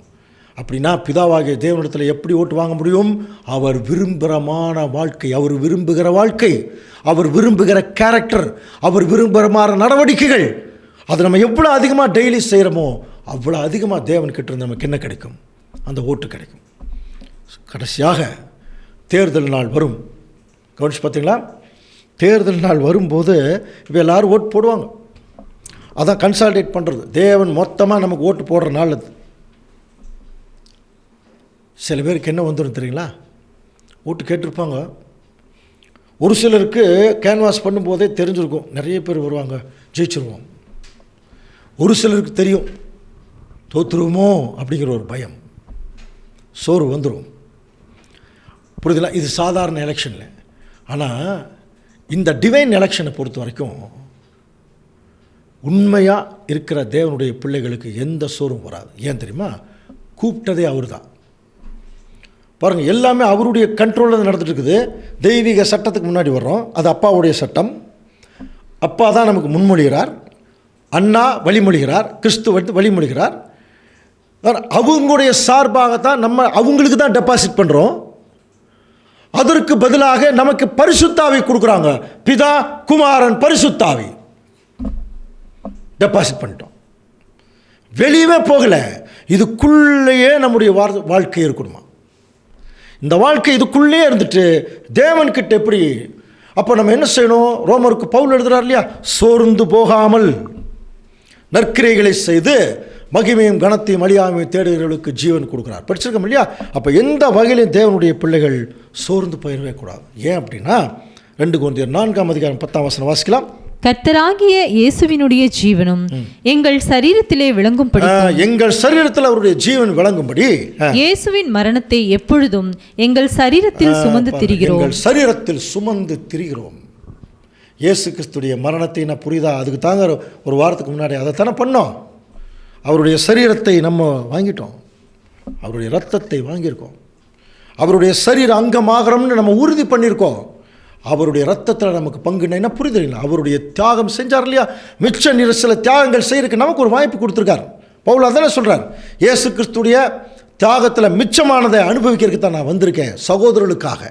அப்படின்னா பிதாவாகிய தேவனிடத்தில் எப்படி ஓட்டு வாங்க முடியும்? அவர் விரும்புகிறமான வாழ்க்கை, அவர் விரும்புகிற வாழ்க்கை, அவர் விரும்புகிற கேரக்டர், அவர் விரும்புகிற நடவடிக்கைகள், அதை நம்ம எவ்வளோ அதிகமாக டெய்லி செய்கிறோமோ அவ்வளோ அதிகமாக தேவன்கிட்ட இருந்து நமக்கு என்ன கிடைக்கும்? அந்த ஓட்டு கிடைக்கும். கடைசியாக தேர்தல் நாள் வரும். கவனிச்சு பார்த்தீங்களா? தேர்தல் நாள் வரும்போது இப்போ எல்லோரும் ஓட்டு போடுவாங்க. அதான் கன்சால்டேட் பண்ணுறது. தேவன் மொத்தமாக நமக்கு ஓட்டு போடுற நாள் அது. சில பேருக்கு என்ன வந்துடும் தெரியுங்களா? ஓட்டு கேட்டிருப்பாங்க. ஒரு சிலருக்கு கேன்வாஸ் பண்ணும்போதே தெரிஞ்சிருக்கும், நிறைய பேர் வருவாங்க, ஜெயிச்சிருவோம். ஒரு சிலருக்கு தெரியும், தோற்றுருவோமோ அப்படிங்கிற ஒரு பயம், சோர்வு வந்துடும். புரியுதுங்களா? இது சாதாரண எலெக்ஷனில். ஆனால் இந்த டிவைன் எலெக்ஷனை பொறுத்த வரைக்கும் உண்மையாக இருக்கிற தேவனுடைய பிள்ளைகளுக்கு எந்த சோர்வும் வராது. ஏன் தெரியுமா? கூப்பிட்டதே அவர் தான். பாருங்கள், எல்லாமே அவருடைய கண்ட்ரோலில் நடந்துட்டு இருக்குது. தெய்வீக சட்டத்துக்கு முன்னாடி வர்றோம். அது அப்பாவுடைய சட்டம். அப்பா தான் நமக்கு முன்மொழிகிறார், அண்ணா வழிமொழிகிறார், கிறிஸ்து வந்து வழிமொழிகிறார். அவங்களுடைய சார்பாகத்தான் நம்ம அவங்களுக்கு தான் டெபாசிட் பண்ணுறோம். அதற்கு பதிலாக நமக்கு பரிசுத்தாவி கொடுக்குறாங்க. பிதா, குமாரன், பரிசுத்தாவி டெபாசிட் பண்ணிட்டோம். வெளியவே போகலை. இதுக்குள்ளேயே நம்முடைய வாழ்க்கை இருக்கணுமா? இந்த வாழ்க்கை இதுக்குள்ளே இருந்துட்டு தேவன்கிட்ட எப்படி? அப்போ நம்ம என்ன செய்யணும்? ரோமருக்கு பவுல் எழுதுறார் இல்லையா? சோர்ந்து போகாமல் நற்கிரைகளை செய்து மகிமையும் கனத்தையும் அழியாமையும் தேடுகிறவர்களுக்கு ஜீவன் கொடுக்குறார். படிச்சிருக்கோம் இல்லையா? அப்போ எந்த வகையிலும் தேவனுடைய பிள்ளைகள் சோர்ந்து போயிடவே கூடாது. ஏன் அப்படின்னா 2 கொரிந்தியர் 4:10 வாசிக்கலாம். கர்த்தராகிய இயேசுவினுடைய ஜீவனும் எங்கள் சரீரத்திலே விளங்கும்படி, எங்கள் சரீரத்தில் அவருடைய ஜீவன் விளங்கும்படி இயேசுவின் மரணத்தை எப்பொழுதும் எங்கள் சரீரத்தில் சுமந்து திரிகிறோம். எங்கள் சரீரத்தில் சுமந்து திரிகிறோம். இயேசு கிறிஸ்துடைய மரணத்தை நான் புரியுதா? அதுக்கு தாங்க ஒரு வாரத்துக்கு முன்னாடி அதைத்தானே பண்ணோம். அவருடைய சரீரத்தை நம்ம வாங்கிட்டோம், அவருடைய இரத்தத்தை வாங்கியிருக்கோம், அவருடைய சரீர அங்கமாகறோம்னு நம்ம உறுதி பண்ணியிருக்கோம். அவருடைய ரத்தத்தில் நமக்கு பங்குன்னா என்ன புரியுது? அவருடைய தியாகம் செஞ்சார் இல்லையா? மிச்ச சில தியாகங்கள் செய்யறதுக்கு நமக்கு ஒரு வாய்ப்பு கொடுத்துருக்கார். பவுல் அதானே சொல்கிறார், இயேசு கிறிஸ்துடைய தியாகத்தில் மிச்சமானதை அனுபவிக்கிறதுக்கு தான் நான் வந்திருக்கேன் சகோதரர்களுக்காக.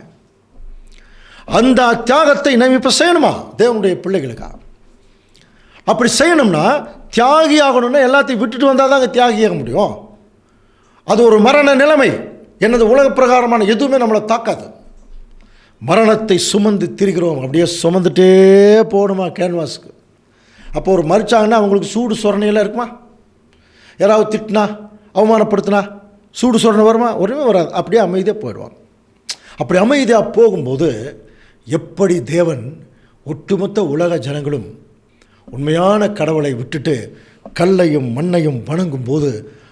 அந்த தியாகத்தை நம்ம இப்போ செய்யணுமா தேவனுடைய பிள்ளைகளுக்காக? அப்படி செய்யணும்னா தியாகி ஆகணும்னா எல்லாத்தையும் விட்டுட்டு வந்தால் தாங்க தியாகியாக முடியும். அது ஒரு மரண நிலைமை. என்னது உலக பிரகாரமான எதுவுமே நம்மளை தாக்காது. மரணத்தை சுமந்து திரிகிறோம். அப்படியே சுமந்துட்டே போகணுமா கேன்வாஸுக்கு? அப்போ ஒரு மறிச்சாங்கன்னா அவங்களுக்கு சூடு சொரணையெல்லாம் இருக்குமா? யாராவது திட்டினா, அவமானப்படுத்தினா சூடு சொரணை வருமா? ஒருமே வராது. அப்படியே அமைதியாக போயிடுவாங்க. அப்படி அமைதியாக போகும்போது எப்படி தேவன் ஒட்டுமொத்த உலக ஜனங்களும் உண்மையான கடவுளை விட்டுட்டு கல்லையும் மண்ணையும் வணங்கும் போது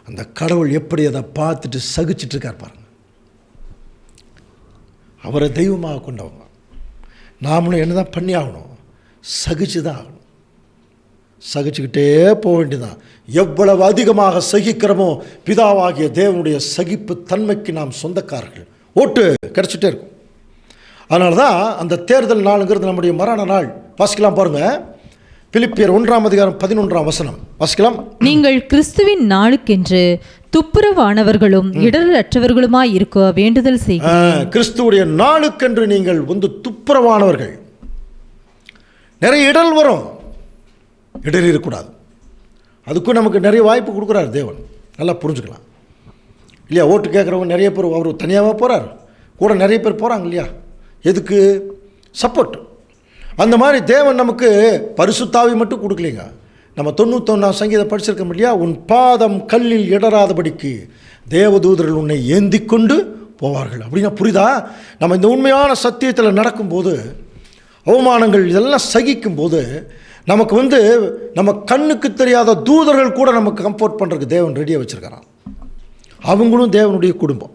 அந்த கடவுள் எப்படி அதை பார்த்துட்டு சகிச்சிட்ருக்கார் பாருங்க. அவரை தெய்வமாக கொண்டவங்க நாமளும் என்ன தான் பண்ணி ஆகணும்? சகிச்சு தான் ஆகணும். சகிச்சுக்கிட்டே போக வேண்டியதான். எவ்வளவு அதிகமாக சகிக்கிறோமோ பிதாவாகிய தேவனுடைய சகிப்பு தன்மைக்கு நாம் சொந்தக்காரர்கள். ஓட்டு கிடச்சிட்டே இருக்கும். அதனால தான் அந்த தேர்தல் நாளுங்கிறது நம்முடைய மரண நாள். வாசிக்கலாம் பாருங்கள், பிலிப்பியர் 1:11 வாசிக்கலாம். நீங்கள் கிறிஸ்துவின் நாளுக்கென்று துப்புரவானவர்களும் இடரற்றவர்களுமாய் இருக்க வேண்டுதல் செய்கிறேன். கிறிஸ்துவுடைய நாளுக்கென்று நீங்கள் வந்து துப்புரவானவர்கள். நிறைய இடர் வரும், இடர் இருக்கக்கூடாது. அதுக்கும் நமக்கு நிறைய வாய்ப்பு கொடுக்குறாரு தேவன், நல்லா புரிஞ்சுக்கலாம் இல்லையா. ஓட்டு கேட்குறவங்க நிறைய பேர், அவர் தனியாகவே போகிறார், கூட நிறைய பேர் போகிறாங்க இல்லையா. எதுக்கு? சப்போர்ட். அந்த மாதிரி தேவன் நமக்கு பரிசுத்தாவி மட்டும் கொடுக்கலைங்க. நம்ம 91 சங்கீதம் படிச்சிருக்கோம் இல்லையா, உன் பாதம் கல்லில் இடராதபடிக்கு தேவதூதர்கள் உன்னை ஏந்தி கொண்டு போவார்கள் அப்படின்னா புரியுதா. நம்ம இந்த உண்மையான சத்தியத்தில் நடக்கும்போது, அவமானங்கள் இதெல்லாம் சகிக்கும்போது, நமக்கு நம்ம கண்ணுக்கு தெரியாத தூதர்கள் கூட நமக்கு கம்ஃபோர்ட் பண்ணுறதுக்கு தேவன் ரெடியாக வச்சுருக்கிறான். அவங்களும் தேவனுடைய குடும்பம்.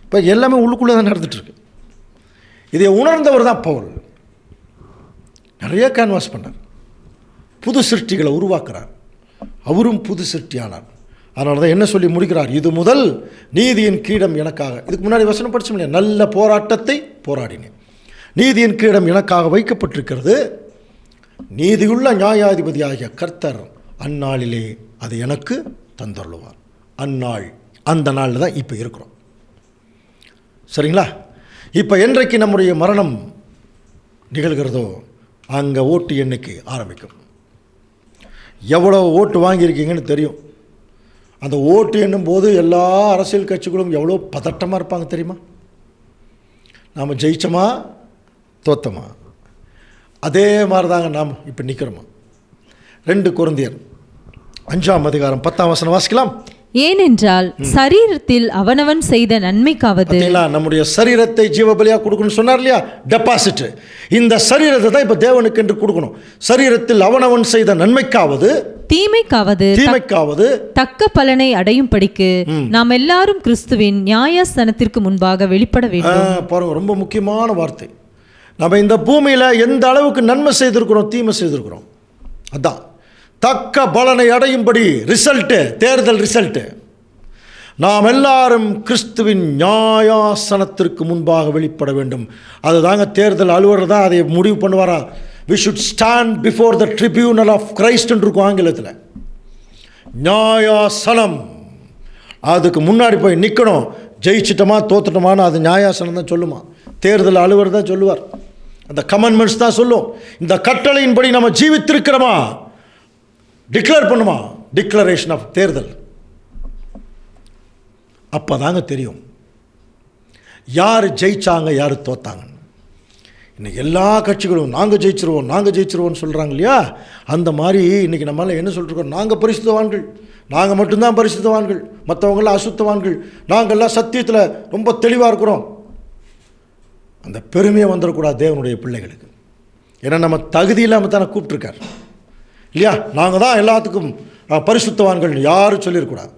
இப்போ எல்லாமே உள்ளுக்குள்ளே தான் நடந்துகிட்ருக்கு. இதை உணர்ந்தவர் தான் பவுல். நிறைய கேன்வாஸ் பண்ணார், புது சிருஷ்டிகளை உருவாக்குறார், அவரும் புது சிருஷ்டியானார். அதனால தான் என்ன சொல்லி முடிக்கிறார், இது முதல் நீதியின் கிரீடம் எனக்காக. இதுக்கு முன்னாடி வசனம் படிச்சோம் இல்லையா, நல்ல போராட்டத்தை போராடினேன், நீதியின் கிரீடம் எனக்காக வைக்கப்பட்டிருக்கிறது, நீதியுள்ள நியாயாதிபதியாகிய கர்த்தர் அந்நாளிலே அது எனக்கு தந்தருளுவார். அந்நாள், அந்த நாளில் தான் இப்போ இருக்கிறோம். சரிங்களா. இப்போ என்றைக்கு நம்முடைய மரணம் நிகழ்கிறதோ அங்கே ஓட்டு எண்ணிக்கை ஆரம்பிக்கும். எவ்வளோ ஓட்டு வாங்கியிருக்கீங்கன்னு தெரியும். அந்த ஓட்டு எண்ணும் போது எல்லா அரசியல் கட்சிகளும் எவ்வளோ பதட்டமாக இருப்பாங்க தெரியுமா. நாம் ஜெயிச்சோமா தோத்தமா, அதே மாதிரி தாங்க நாம் இப்போ நிற்கிறோமா. 2 கொரிந்தியர் 5:10 வாசிக்கலாம். ஏனென்றால் சரீரத்தில் அவனவன் செய்த நன்மைக்காவது, நம்முடைய சரீரத்தை ஜீவபலியாக கொடுக்கணும்னு சொன்னார் இல்லையா, டெபாசிட். இந்த சரீரத்தை தான் இப்போ தேவனுக்கு என்று கொடுக்கணும். சரீரத்தில் அவனவன் செய்த நன்மைக்காவது தீமைக்காவது தக்க பலனை அடையும் படிக்கு நாம் எல்லாரும் கிறிஸ்துவின் நியாயஸ்தானத்திற்கு முன்பாக வெளிப்பட வேண்டும். பாருங்க, ரொம்ப முக்கியமான வார்த்தை. நம்ம இந்த பூமியில் எந்த அளவுக்கு நன்மை செய்திருக்கிறோம், தீமை செய்திருக்கிறோம், அதான் தக்க பலனை அடையும்படி ரிசல்ட்டு, தேர்தல் ரிசல்ட்டு. நாம் எல்லாரும் கிறிஸ்துவின் நியாயாசனத்திற்கு முன்பாக வெளிப்பட வேண்டும். அதுதாங்க தேர்தல் அலுவலர் தான் அதை முடிவு பண்ணுவாரா. we should stand before the tribunal of Christ என்று இருக்கும் ஆங்கிலத்தில். நியாயாசனம், அதுக்கு முன்னாடி போய் நிற்கணும். ஜெயிச்சிட்டோமா தோத்துட்டோமான்னு அது நியாயாசனம் தான் சொல்லுமா, தேர்தல் அலுவலர் தான் சொல்லுவார். அந்த கமெண்ட்மெண்ட்ஸ் தான் சொல்லும். இந்த கட்டளையின்படி நம்ம ஜீவித்திருக்கிறோமா டிக்ளேர் பண்ணுமா, டிக்ளரேஷன் ஆஃப் தேர்தல். அப்போ தாங்க தெரியும் யார் ஜெயிச்சாங்க யார் தோத்தாங்க. இன்றைக்கி எல்லா கட்சிகளும் நாங்கள் ஜெயிச்சிருவோம்னு சொல்கிறாங்க இல்லையா. அந்த மாதிரி இன்றைக்கி நம்மளால் என்ன சொல்லிருக்கோம், நாங்கள் பரிசுத்தவான்கள், நாங்கள் மட்டும்தான் பரிசுத்தவான்கள், மற்றவங்களாம் அசுத்தவான்கள், நாங்கள்லாம் சத்தியத்தில் ரொம்ப தெளிவாக இருக்கிறோம். அந்த பெருமையை வந்துடக்கூடாது தேவனுடைய பிள்ளைகளுக்கு. ஏன்னா நம்ம தகுதி இல்லாமல் தானே கூப்பிட்ருக்கார் இல்லையா. நாங்கள் தான் எல்லாத்துக்கும் பரிசுத்தவான்கள் யாரும் சொல்லிடக்கூடாது.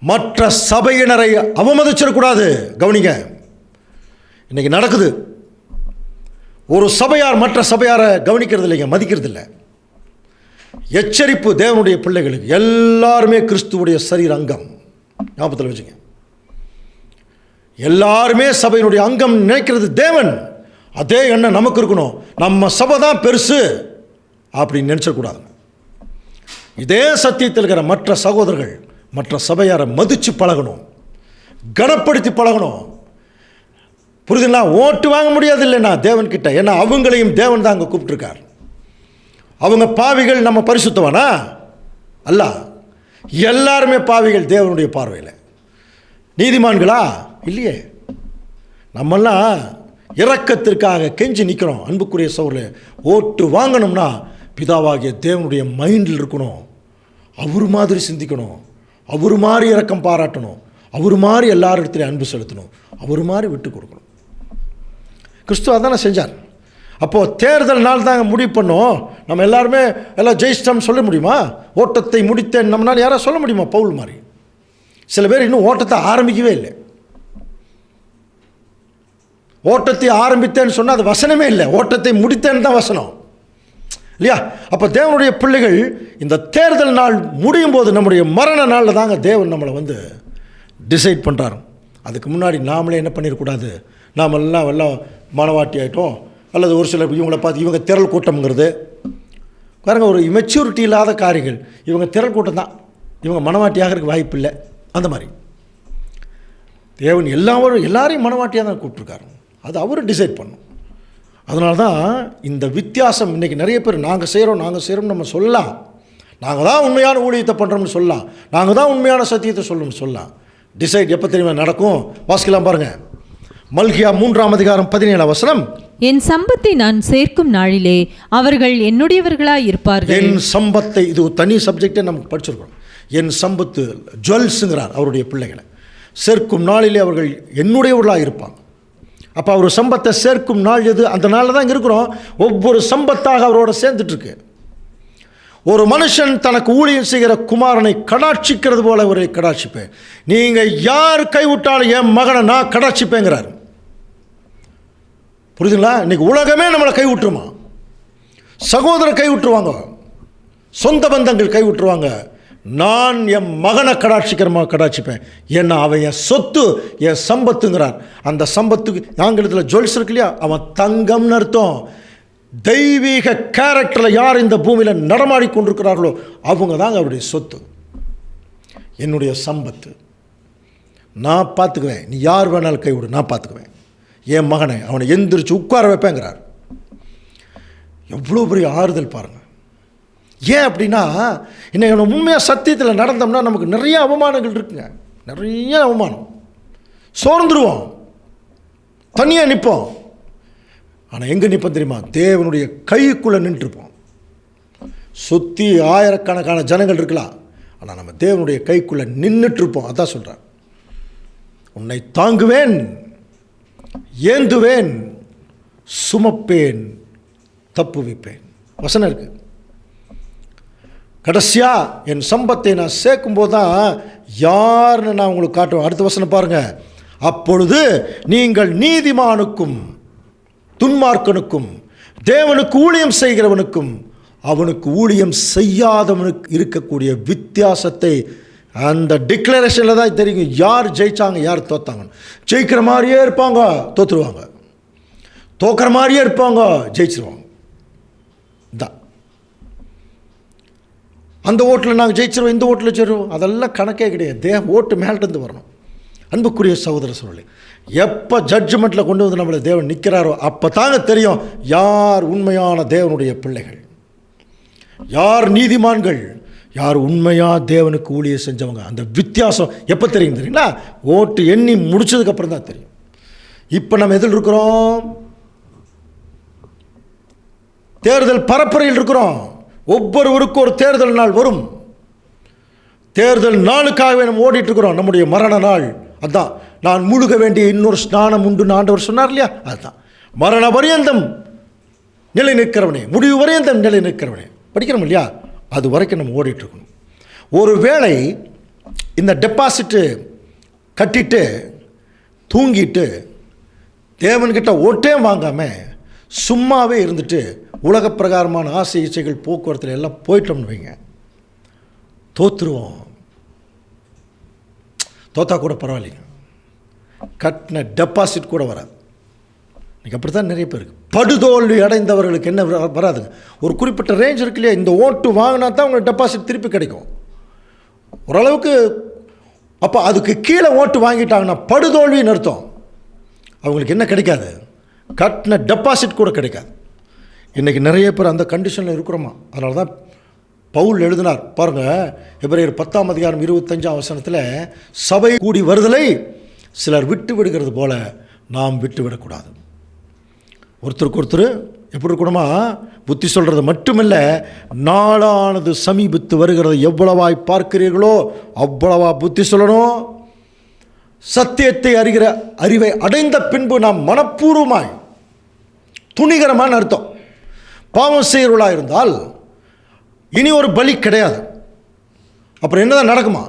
மற்ற சபையினரை அவமதிச்சிடக்கூடாது. கவனிங்க, இன்றைக்கி நடக்குது. ஒரு சபையார் மற்ற சபையாரை கவனிக்கிறது இல்லைங்க, மதிக்கிறது இல்லை. எச்சரிப்பு தேவனுடைய பிள்ளைகளுக்கு. எல்லாருமே கிறிஸ்துவுடைய சரீர அங்கம், ஞாபகத்தில் வச்சுங்க. எல்லாருமே சபையினுடைய அங்கம் நினைக்கிறது தேவன். அதே எண்ணம் நமக்கு இருக்கணும். நம்ம சபை தான் பெருசு அப்படின்னு நினச்சக்கூடாது. இதே சத்தியத்தில் இருக்கிற மற்ற சகோதரர்கள் மற்ற சபையாரை மதித்து பழகணும், கனப்படுத்தி பழகணும். புரியுதுங்களா. ஓட்டு வாங்க முடியாது இல்லைன்னா தேவன்கிட்ட, ஏன்னா அவங்களையும் தேவன் தான் அங்கே கூப்பிட்டுருக்கார். அவங்க பாவிகள், நம்ம பரிசுத்தவானா அல்ல. எல்லாருமே பாவிகள் தேவனுடைய பார்வையில். நீதிமான்களா இல்லையே. நம்மெல்லாம் இரக்கத்திற்காக கெஞ்சி நிற்கிறோம். அன்புக்குரிய சகோதரர்களே, ஓட்டு வாங்கணும்னா பிதாவாகிய தேவனுடைய மைண்டில் இருக்கணும். அவர் மாதிரி சிந்திக்கணும், அவர் மாதிரி இரக்கம் பாராட்டணும், அவர் மாதிரி எல்லாரிடத்துலையும் அன்பு செலுத்தணும், அவர் மாதிரி விட்டு கொடுக்கணும். கிறிஸ்துவ அதானே செஞ்சார். அப்போது தேர்தல் நாள் தாங்க முடிவு பண்ணோம். நம்ம எல்லாருமே எல்லாம் ஜெயிச்சிட்டோம்னு சொல்ல முடியுமா? ஓட்டத்தை முடித்தேன் நம்மளால் யாராவது சொல்ல முடியுமா? பவுல் மாதிரி சில பேர் இன்னும் ஓட்டத்தை ஆரம்பிக்கவே இல்லை. ஓட்டத்தை ஆரம்பித்தேன்னு சொன்னால் அது வசனமே இல்லை, ஓட்டத்தை முடித்தேன்னு தான் வசனம் இல்லையா. அப்போ தேவனுடைய பிள்ளைகள் இந்த தேர்தல் நாள் முடியும் போது நம்முடைய மரண நாளில் தாங்க தேவன் நம்மளை டிசைட் பண்ணுறாரு. அதுக்கு முன்னாடி நாமளே என்ன பண்ணிடக்கூடாது, நாம் எல்லாம் மனவாட்டி ஆகிட்டோம், அல்லது ஒரு சிலர் இவங்களை பார்த்து இவங்க திரள் கூட்டம்ங்கிறது பாருங்க, ஒரு மெச்சூரிட்டி இல்லாத காரியங்கள். இவங்க திரள் கூட்டம் தான், இவங்க மனவாட்டி ஆகிறதுக்கு வாய்ப்பு இல்லை. அந்த மாதிரி தேவன் எல்லாரையும் மனவாட்டியாக தான் கூப்பிட்ருக்காரு. அது அவர் டிசைட் பண்ணும். அதனால தான் இந்த வித்தியாசம். இன்றைக்கி நிறைய பேர் நாங்கள் செய்கிறோம் நம்ம சொல்லலாம். நாங்கள் தான் உண்மையான ஊழியத்தை பண்ணுறோம்னு சொல்லலாம், நாங்கள் தான் உண்மையான சத்தியத்தை சொல்லணும்னு சொல்லலாம். டிசைட் எப்போ தெரியுமா நடக்கும்? வாசிக்கலாம் பாருங்கள். மல்கியா 3:17. என் சம்பத்தை நான் சேர்க்கும் நாளிலே அவர்கள் என்னுடையவர்களாய் இருப்பார்கள். என் சம்பத்தை, இது தனி சப்ஜெக்டே நமக்கு படிச்சிருக்கோம். என் சம்பத்து ஜுவல்ஸுங்கிறார் அவருடைய பிள்ளைகளை. சேர்க்கும் நாளிலே அவர்கள் என்னுடையவர்களாக இருப்பாங்க. அப்போ அவர் சம்பத்தை சேர்க்கும் நாள் எது? அந்த நாளில் தான் இருக்கிறோம். ஒவ்வொரு சம்பத்தாக அவரோட சேர்ந்துட்டுருக்கு. ஒரு மனுஷன் தனக்கு ஊழியம் செய்கிற குமாரனை கடாட்சிக்கிறது போல அவரை கடாட்சிப்பேன். நீங்கள் யார் கைவிட்டாலும் என் மகனை நான் கடாட்சிப்பேங்கிறார். புரியுதுங்களா? இன்னைக்கு உலகமே நம்மளை கைவிட்டுருமா? சகோதரர் கைவிட்டுருவாங்க, சொந்த பந்தங்கள் கைவிட்டுருவாங்க. நான் என் மகனை கடாட்சிப்பேன். ஏன்னா அவன் என் சொத்து, என் சம்பத்துங்கிறார். அந்த சம்பத்துக்கு ஆங்கிலத்தில் ஜுவல்ஸ் இருக்கு இல்லையா, அவன் தங்கம்னு அர்த்தம். தெய்வீக கேரக்டரில் யார் இந்த பூமியில் நடமாடி கொண்டிருக்கிறார்களோ அவங்க தாங்க அவருடைய சொத்து, என்னுடைய சம்பத்து. நான் பார்த்துக்குவேன், நீ யார் வேணாலும் கைவிடு, நான் பார்த்துக்குவேன். என் மகனை அவனை எந்திரிச்சு உட்கார வைப்பேங்கிறார். எவ்வளோ பெரிய ஆறுதல் பாருங்கள். ஏன் அப்படின்னா, இன்னைக்கு நம்ம உண்மையாக சத்தியத்தில் நடந்தோம்னா நமக்கு நிறைய அவமானங்கள் இருக்குங்க, நிறைய அவமானம். சோர்ந்துருவோம், தனியாக நிற்போம். ஆனால் எங்கே நிற்போம் தெரியுமா? தேவனுடைய கைக்குள்ளே நின்றுருப்போம். சுற்றி ஆயிரக்கணக்கான ஜனங்கள் இருக்கலாம், ஆனால் நம்ம தேவனுடைய கைக்குள்ளே நின்றுட்டுருப்போம். அதான் சொல்கிறார், உன்னை தாங்குவேன், ஏந்துவேன், சுமப்பேன், தப்புவிப்பேன். வசனம் இருக்கு. கடைசியாக என் சம்பத்தை நான் சேர்க்கும்போது தான் யாருன்னு நான் உங்களுக்கு காட்டுவேன். அடுத்த வசனம் பாருங்கள். அப்பொழுது நீங்கள் நீதிமானுக்கும் துன்மார்க்கனுக்கும் தேவனுக்கு ஊழியம் செய்கிறவனுக்கும் அவனுக்கு ஊழியம் செய்யாதவனுக்கு இருக்கக்கூடிய வித்தியாசத்தை அந்த டிக்ளரேஷனில் தான் தெரியும் யார் ஜெயித்தாங்க யார் தோத்தாங்க. ஜெயிக்கிற மாதிரியே இருப்பாங்க, தோற்றுருவாங்க. தோக்கிற மாதிரியே இருப்பாங்க, ஜெயிச்சிருவாங்க. தான் அந்த ஓட்டில் நாங்கள் ஜெயிச்சிருவோம், இந்த ஓட்டில் ஜெயிச்சிருவோம், அதெல்லாம் கணக்கே கிடையாது. ஓட்டு மேலிருந்து வரணும். அன்புக்குரிய சகோதர சகோதரி, எப்போ ஜட்ஜ்மெண்ட்டில் கொண்டு வந்து நம்மளை தேவன் நிற்கிறாரோ அப்போ தாங்க தெரியும் யார் உண்மையான தேவனுடைய பிள்ளைகள், யார் நீதிமான்கள், யார் உண்மையாக தேவனுக்கு ஊழியம் செஞ்சவங்க. அந்த வித்தியாசம் எப்போ தெரியும் தெரியுங்களா? ஓட்டு எண்ணி முடிச்சதுக்கப்புறம் தான் தெரியும். இப்போ நம்ம எதில் இருக்கிறோம்? தேர்தல் பரப்புரையில் இருக்கிறோம். ஒவ்வொருவருக்கும் ஒரு தேர்தல் நாள் வரும். தேர்தல் நாளுக்காகவே நம்ம ஓடிட்டு இருக்கிறோம். நம்முடைய மரண நாள் அதுதான். நான் முழுக வேண்டிய இன்னொரு ஸ்நானம் உண்டு ஆண்டவர் சொன்னார் இல்லையா? அதுதான். மரண பரியந்தம் நிலை நிற்கிறவனே, முடிவு வரையந்தம் நிலை நிற்கிறவனே படிக்கிறோம் இல்லையா? அது வரைக்கும் நம்ம ஓடிட்டுருக்கணும். ஒரு வேளை இந்த டெபாசிட்டு கட்டிட்டு தூங்கிட்டு தேவன்கிட்ட ஓட்டே வாங்காமல் சும்மாவே இருந்துட்டு உலக பிரகாரமான ஆசை இச்சைகள் போக்குவரத்தில் எல்லாம் போயிட்டோம்னு வைங்க, தோற்றுருவோம். தோத்தா கூட பரவாயில்லைங்க, கட்டின டெபாசிட் கூட வராது. இன்றைக்கி அப்படி தான் நிறைய பேருக்கு. படுதோல்வி அடைந்தவர்களுக்கு என்ன வராதுங்க, ஒரு குறிப்பிட்ட ரேஞ்ச் இருக்கு இல்லையா, இந்த ஓட்டு வாங்கினா தான் உங்களுக்கு டெபாசிட் திருப்பி கிடைக்கும் ஓரளவுக்கு. அப்போ அதுக்கு கீழே ஓட்டு வாங்கிட்டாங்கன்னா படுதோல்வின்னு அர்த்தம். அவங்களுக்கு என்ன கிடைக்காது? கட்டின டெபாசிட் கூட கிடைக்காது. இன்றைக்கி நிறைய பேர் அந்த கண்டிஷனில் இருக்கிறோமா? அதனால தான் பவுல் எழுதினார் பாருங்கள், எபிரேயர் 10:25 சபை கூடி வருதலை சிலர் விட்டு விடுகிறது போல நாம் விட்டு விடக்கூடாது. ஒருத்தருக்கு ஒருத்தர் எப்படி இருக்கணுமா? புத்தி சொல்கிறது மட்டுமில்லை, நாளானது சமீபித்து வருகிறது, எவ்வளவாய் பார்க்கிறீர்களோ அவ்வளவா புத்தி சொல்லணும். சத்தியத்தை அறிகிற அறிவை அடைந்த பின்பு நாம் மனப்பூர்வமாய் துணிகரமான அர்த்தம் பாவம் செய்கிறவர்களாக இருந்தால் இனி ஒரு பலி கிடையாது. அப்புறம் என்னதான் நடக்குமா?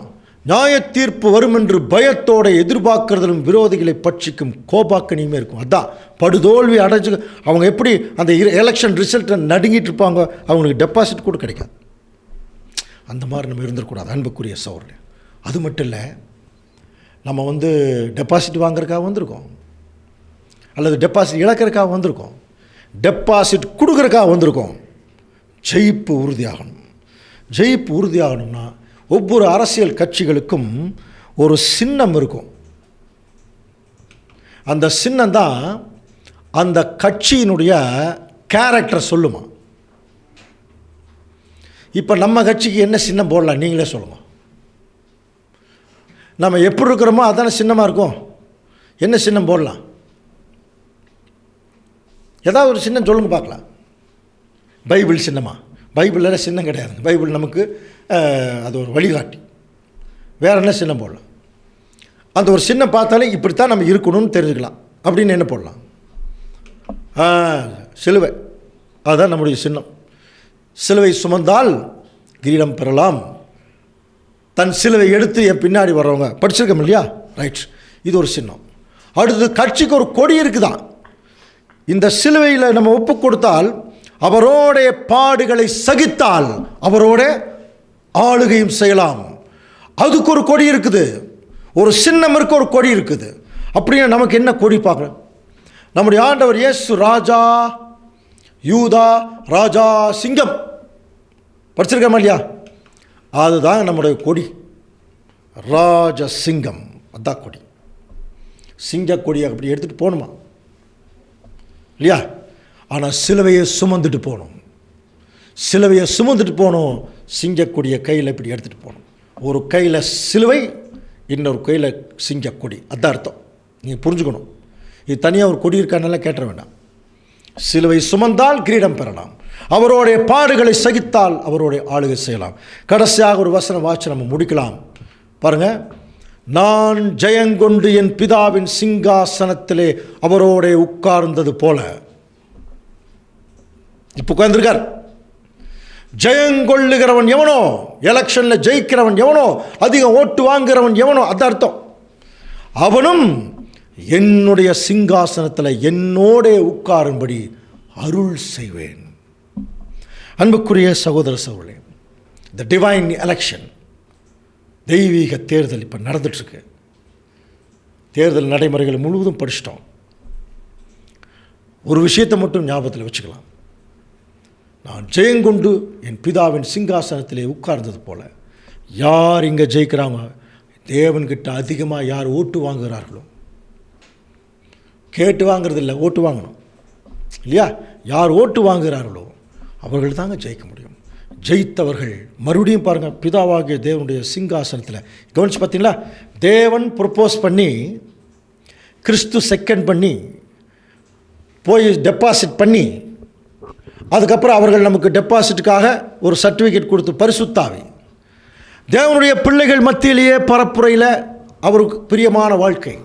நியாய தீர்ப்பு வரும் என்று பயத்தோடு எதிர்பார்க்கறதிலும் விரோதிகளை பட்சிக்கும் கோபாக்கனியுமே இருக்கும். அதான் படுதோல்வி அடைஞ்சு அவங்க எப்படி அந்த எலெக்ஷன் ரிசல்ட்டை நடுங்கிட்டு இருப்பாங்க, அவங்களுக்கு டெபாசிட் கூட கிடைக்காது. அந்த மாதிரி நம்ம இருந்துடக்கூடாது அன்புக்குரிய சகோதரர்களே. அது மட்டும் இல்லை, நம்ம டெபாசிட் வாங்குறதுக்காக வந்திருக்கோம், அல்லது டெபாசிட் இழக்கிறதுக்காக வந்திருக்கோம், டெபாசிட் கொடுக்குறதுக்காக வந்திருக்கோம். ஜெயிப்பு உறுதியாகணும். ஜெயிப்பு உறுதியாகணும்னா ஒவ்வொரு அரசியல் கட்சிகளுக்கும் ஒரு சின்னம் இருக்கும். அந்த சின்னம் தான் அந்த கட்சியினுடைய கேரக்டரை சொல்லுமா. இப்போ நம்ம கட்சிக்கு என்ன சின்னம் போடலாம் நீங்களே சொல்லுங்கள். நம்ம எப்படி இருக்கிறோமோ அதான சின்னமாக இருக்கும். என்ன சின்னம் போடலாம்? ஏதாவது ஒரு சின்னம் சொல்லுங்க பார்க்கலாம். பைபிள் சின்னமா? பைபிளில் சின்னம் கிடையாதுங்க. பைபிள் நமக்கு அது ஒரு வழிகாட்டி. வேறு என்ன சின்னம் போடலாம்? அந்த ஒரு சின்னம் பார்த்தாலே இப்படித்தான் நம்ம இருக்கணும்னு தெரிஞ்சுக்கலாம். அப்படின்னு என்ன போடலாம்? சிலுவை. அதுதான் நம்முடைய சின்னம். சிலுவை சுமந்தால் கிரீடம் பெறலாம். தன் சிலுவை எடுத்து என் பின்னாடி வர்றவங்க படிச்சிருக்கோம் இல்லையா? ரைட், இது ஒரு சின்னம். அடுத்து கட்சிக்கு ஒரு கொடி இருக்குதான். இந்த சிலுவையில் நம்ம ஒப்பு கொடுத்தால், அவரோடைய பாடுகளை சகித்தால் அவரோட ஆளுகையும் செய்யலாம். அதுக்கு ஒரு கொடி இருக்குது. ஒரு சின்னம் இருக்கு, ஒரு கொடி இருக்குது. அப்படியே நமக்கு என்ன கொடி பார்க்குறோம்? நம்முடைய ஆண்டவர் இயேசு ராஜா, யூதா ராஜா, சிங்கம் படிச்சிருக்கோமா இல்லையா? அதுதான் நம்முடைய கொடி. ராஜ சிங்கம், அதான் கொடி. சிங்க கொடியை அப்படி எடுத்துகிட்டு போகணுமா இல்லையா? ஆனால் சிலுவையை சுமந்துட்டு போகணும். சிலுவையை சுமந்துட்டு போகணும். சிங்கக்கொடியை கையில் இப்படி எடுத்துகிட்டு போகணும். ஒரு கையில் சிலுவை, இன்னொரு கையில் சிங்கக்கொடி. அதான் அர்த்தம். நீங்கள் புரிஞ்சுக்கணும். இது தனியாக ஒரு கொடி இருக்கானெல்லாம் கேட்ட வேண்டாம். சிலுவை சுமந்தால் கிரீடம் பெறலாம். அவருடைய பாடுகளை சகித்தால் அவருடைய ஆளுகை செய்யலாம். கடைசியாக ஒரு வசனம் வாட்சி நம்ம முடிக்கலாம். பாருங்கள், நான் ஜெயங்கொண்டு என் பிதாவின் சிங்காசனத்திலே அவரோட உட்கார்ந்தது போல. இப்போ உட்கார்ந்துருக்கார். ஜெயங்கொள்ளுகிறவன் எவனோ, எலெக்ஷனில் ஜெயிக்கிறவன் எவனோ, அதிகம் ஓட்டு வாங்குகிறவன் எவனோ, அது அர்த்தம். அவனும் என்னுடைய சிங்காசனத்தில் என்னோட உட்காரும்படி அருள் செய்வேன். அன்புக்குரிய சகோதர சகோதரர்களே, த டிவைன் எலெக்ஷன், தெய்வீக தேர்தல் இப்போ நடந்துட்டுருக்கு. தேர்தல் நடைமுறைகள் முழுவதும் படிச்சிட்டோம். ஒரு விஷயத்தை மட்டும் ஞாபகத்தில் வச்சுக்கலாம். நான் ஜெயங்கொண்டு என் பிதாவின் சிங்காசனத்திலே உட்கார்ந்தது போல. யார் இங்கே ஜெயிக்கிறாங்க? தேவன்கிட்ட அதிகமாக யார் ஓட்டு வாங்குகிறார்களோ, கேட்டு வாங்கிறது இல்லை, ஓட்டு வாங்கணும் இல்லையா? யார் ஓட்டு வாங்குகிறார்களோ அவர்கள் தாங்க ஜெயிக்க முடியும். ஜெயித்தவர்கள் மறுபடியும் பாருங்கள், பிதாவாகிய தேவனுடைய சிங்காசனத்தில் கவனிச்சு பார்த்தீங்களா? தேவன் ப்ரொப்போஸ் பண்ணி, கிறிஸ்து செகண்ட் பண்ணி, போய் டெபாசிட் பண்ணி, அதுக்கப்புறம் அவர்கள் நமக்கு டெபாசிட்டுக்காக ஒரு சர்டிஃபிகேட் கொடுத்து, பரிசுத்தாவி தேவனுடைய பிள்ளைகள் மத்தியிலேயே பரப்புரையில் அவருக்கு பிரியமான வாழ்க்கை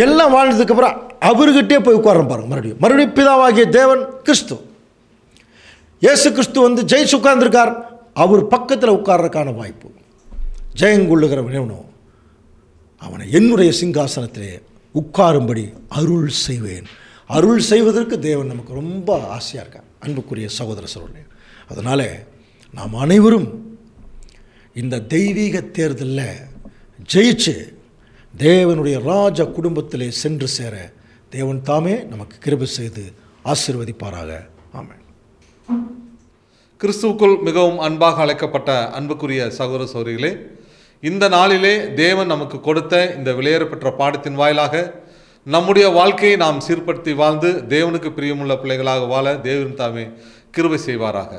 எல்லாம் வாழ்ந்ததுக்கப்புறம் அவர்கிட்டே போய் உட்கார்றோம் பாருங்கள். மறுபடியும் பிதாவாகிய தேவன் கிறிஸ்து, இயேசு கிறிஸ்து வந்து ஜெயிச்சு உட்கார்ந்துருக்கார். அவர் பக்கத்தில் உட்கார்றதுக்கான வாய்ப்பு. ஜெயங்கொள்ளுகிறவன் எவனோ அவனை என்னுடைய சிங்காசனத்திலே உட்காரும்படி அருள் செய்வேன். அருள் செய்வதற்கு தேவன் நமக்கு ரொம்ப ஆசையாக இருக்கார். அன்புக்குரிய சகோதர சகோதரர்களே, அதனால் நாம் அனைவரும் இந்த தெய்வீக தேர்தலில் ஜெயிச்சு தேவனுடைய ராஜ குடும்பத்திலே சென்று சேர தேவன் தாமே நமக்கு கிருபை செய்து ஆசீர்வதிப்பாராக. ஆமென். கிறிஸ்துவுக்குள் மிகவும் அன்பாக அழைக்கப்பட்ட அன்புக்குரிய சகோதர சகோதரிகளே, இந்த நாளிலே தேவன் நமக்கு கொடுத்த இந்த விலையேறப்பெற்ற பாடத்தின் வாயிலாக நம்முடைய வாழ்க்கையை நாம் சீர்படுத்தி வாழ்ந்து தேவனுக்கு பிரியமுள்ள பிள்ளைகளாக வாழ தேவன் தாமே கிருபை செய்வாராக.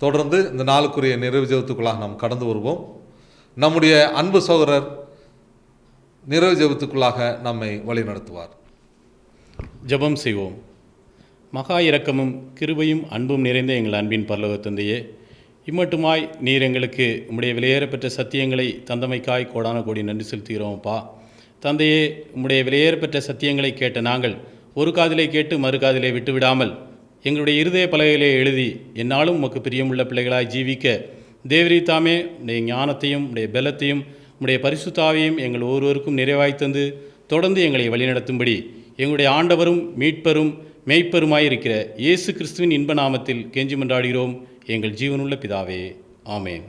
தொடர்ந்து இந்த நாளுக்குரிய நிறைவு ஜெபத்துக்குள்ளாக நாம் கடந்து வருவோம். நம்முடைய அன்பு சகோதரர் நிறைவு ஜெபத்துக்குள்ளாக நம்மை வழிநடத்துவார். ஜெபம் செய்வோம். மகா இரக்கமும் கிருபையும் அன்பும் நிறைந்த எங்கள் அன்பின் பரலோக தந்தையே, இம்மட்டுமாய் நீர் எங்களுக்கு உம்முடைய விலையேறப்பெற்ற சத்தியங்களை தந்தமைக்காய் கோடான கோடி நன்றி செலுத்துகிறோம்ப்பா. தந்தையே, உம்முடைய விலையேறப்பெற்ற சத்தியங்களை கேட்ட நாங்கள் ஒரு காதிலே கேட்டு மறு காதிலே விட்டுவிடாமல் எங்களுடைய இருதய பலகையிலே எழுதி என்னாலும் உமக்கு பிரியமுள்ள பிள்ளைகளாய் ஜீவிக்க தேவரீதாமே உடைய ஞானத்தையும் உடைய பலத்தையும் உடைய பரிசுத்தாவையும் எங்கள் ஒவ்வொருவருக்கும் நிறைவாய் தந்து தொடர்ந்து எங்களை வழிநடத்தும்படி எங்களுடைய ஆண்டவரும் மீட்பரும் மேய்ப்பருமாயிருக்கிற இயேசு கிறிஸ்துவின் இன்ப நாமத்தில் கெஞ்சி மன்றாடுகிறோம் எங்கள் ஜீவனுள்ள பிதாவே. ஆமேன்.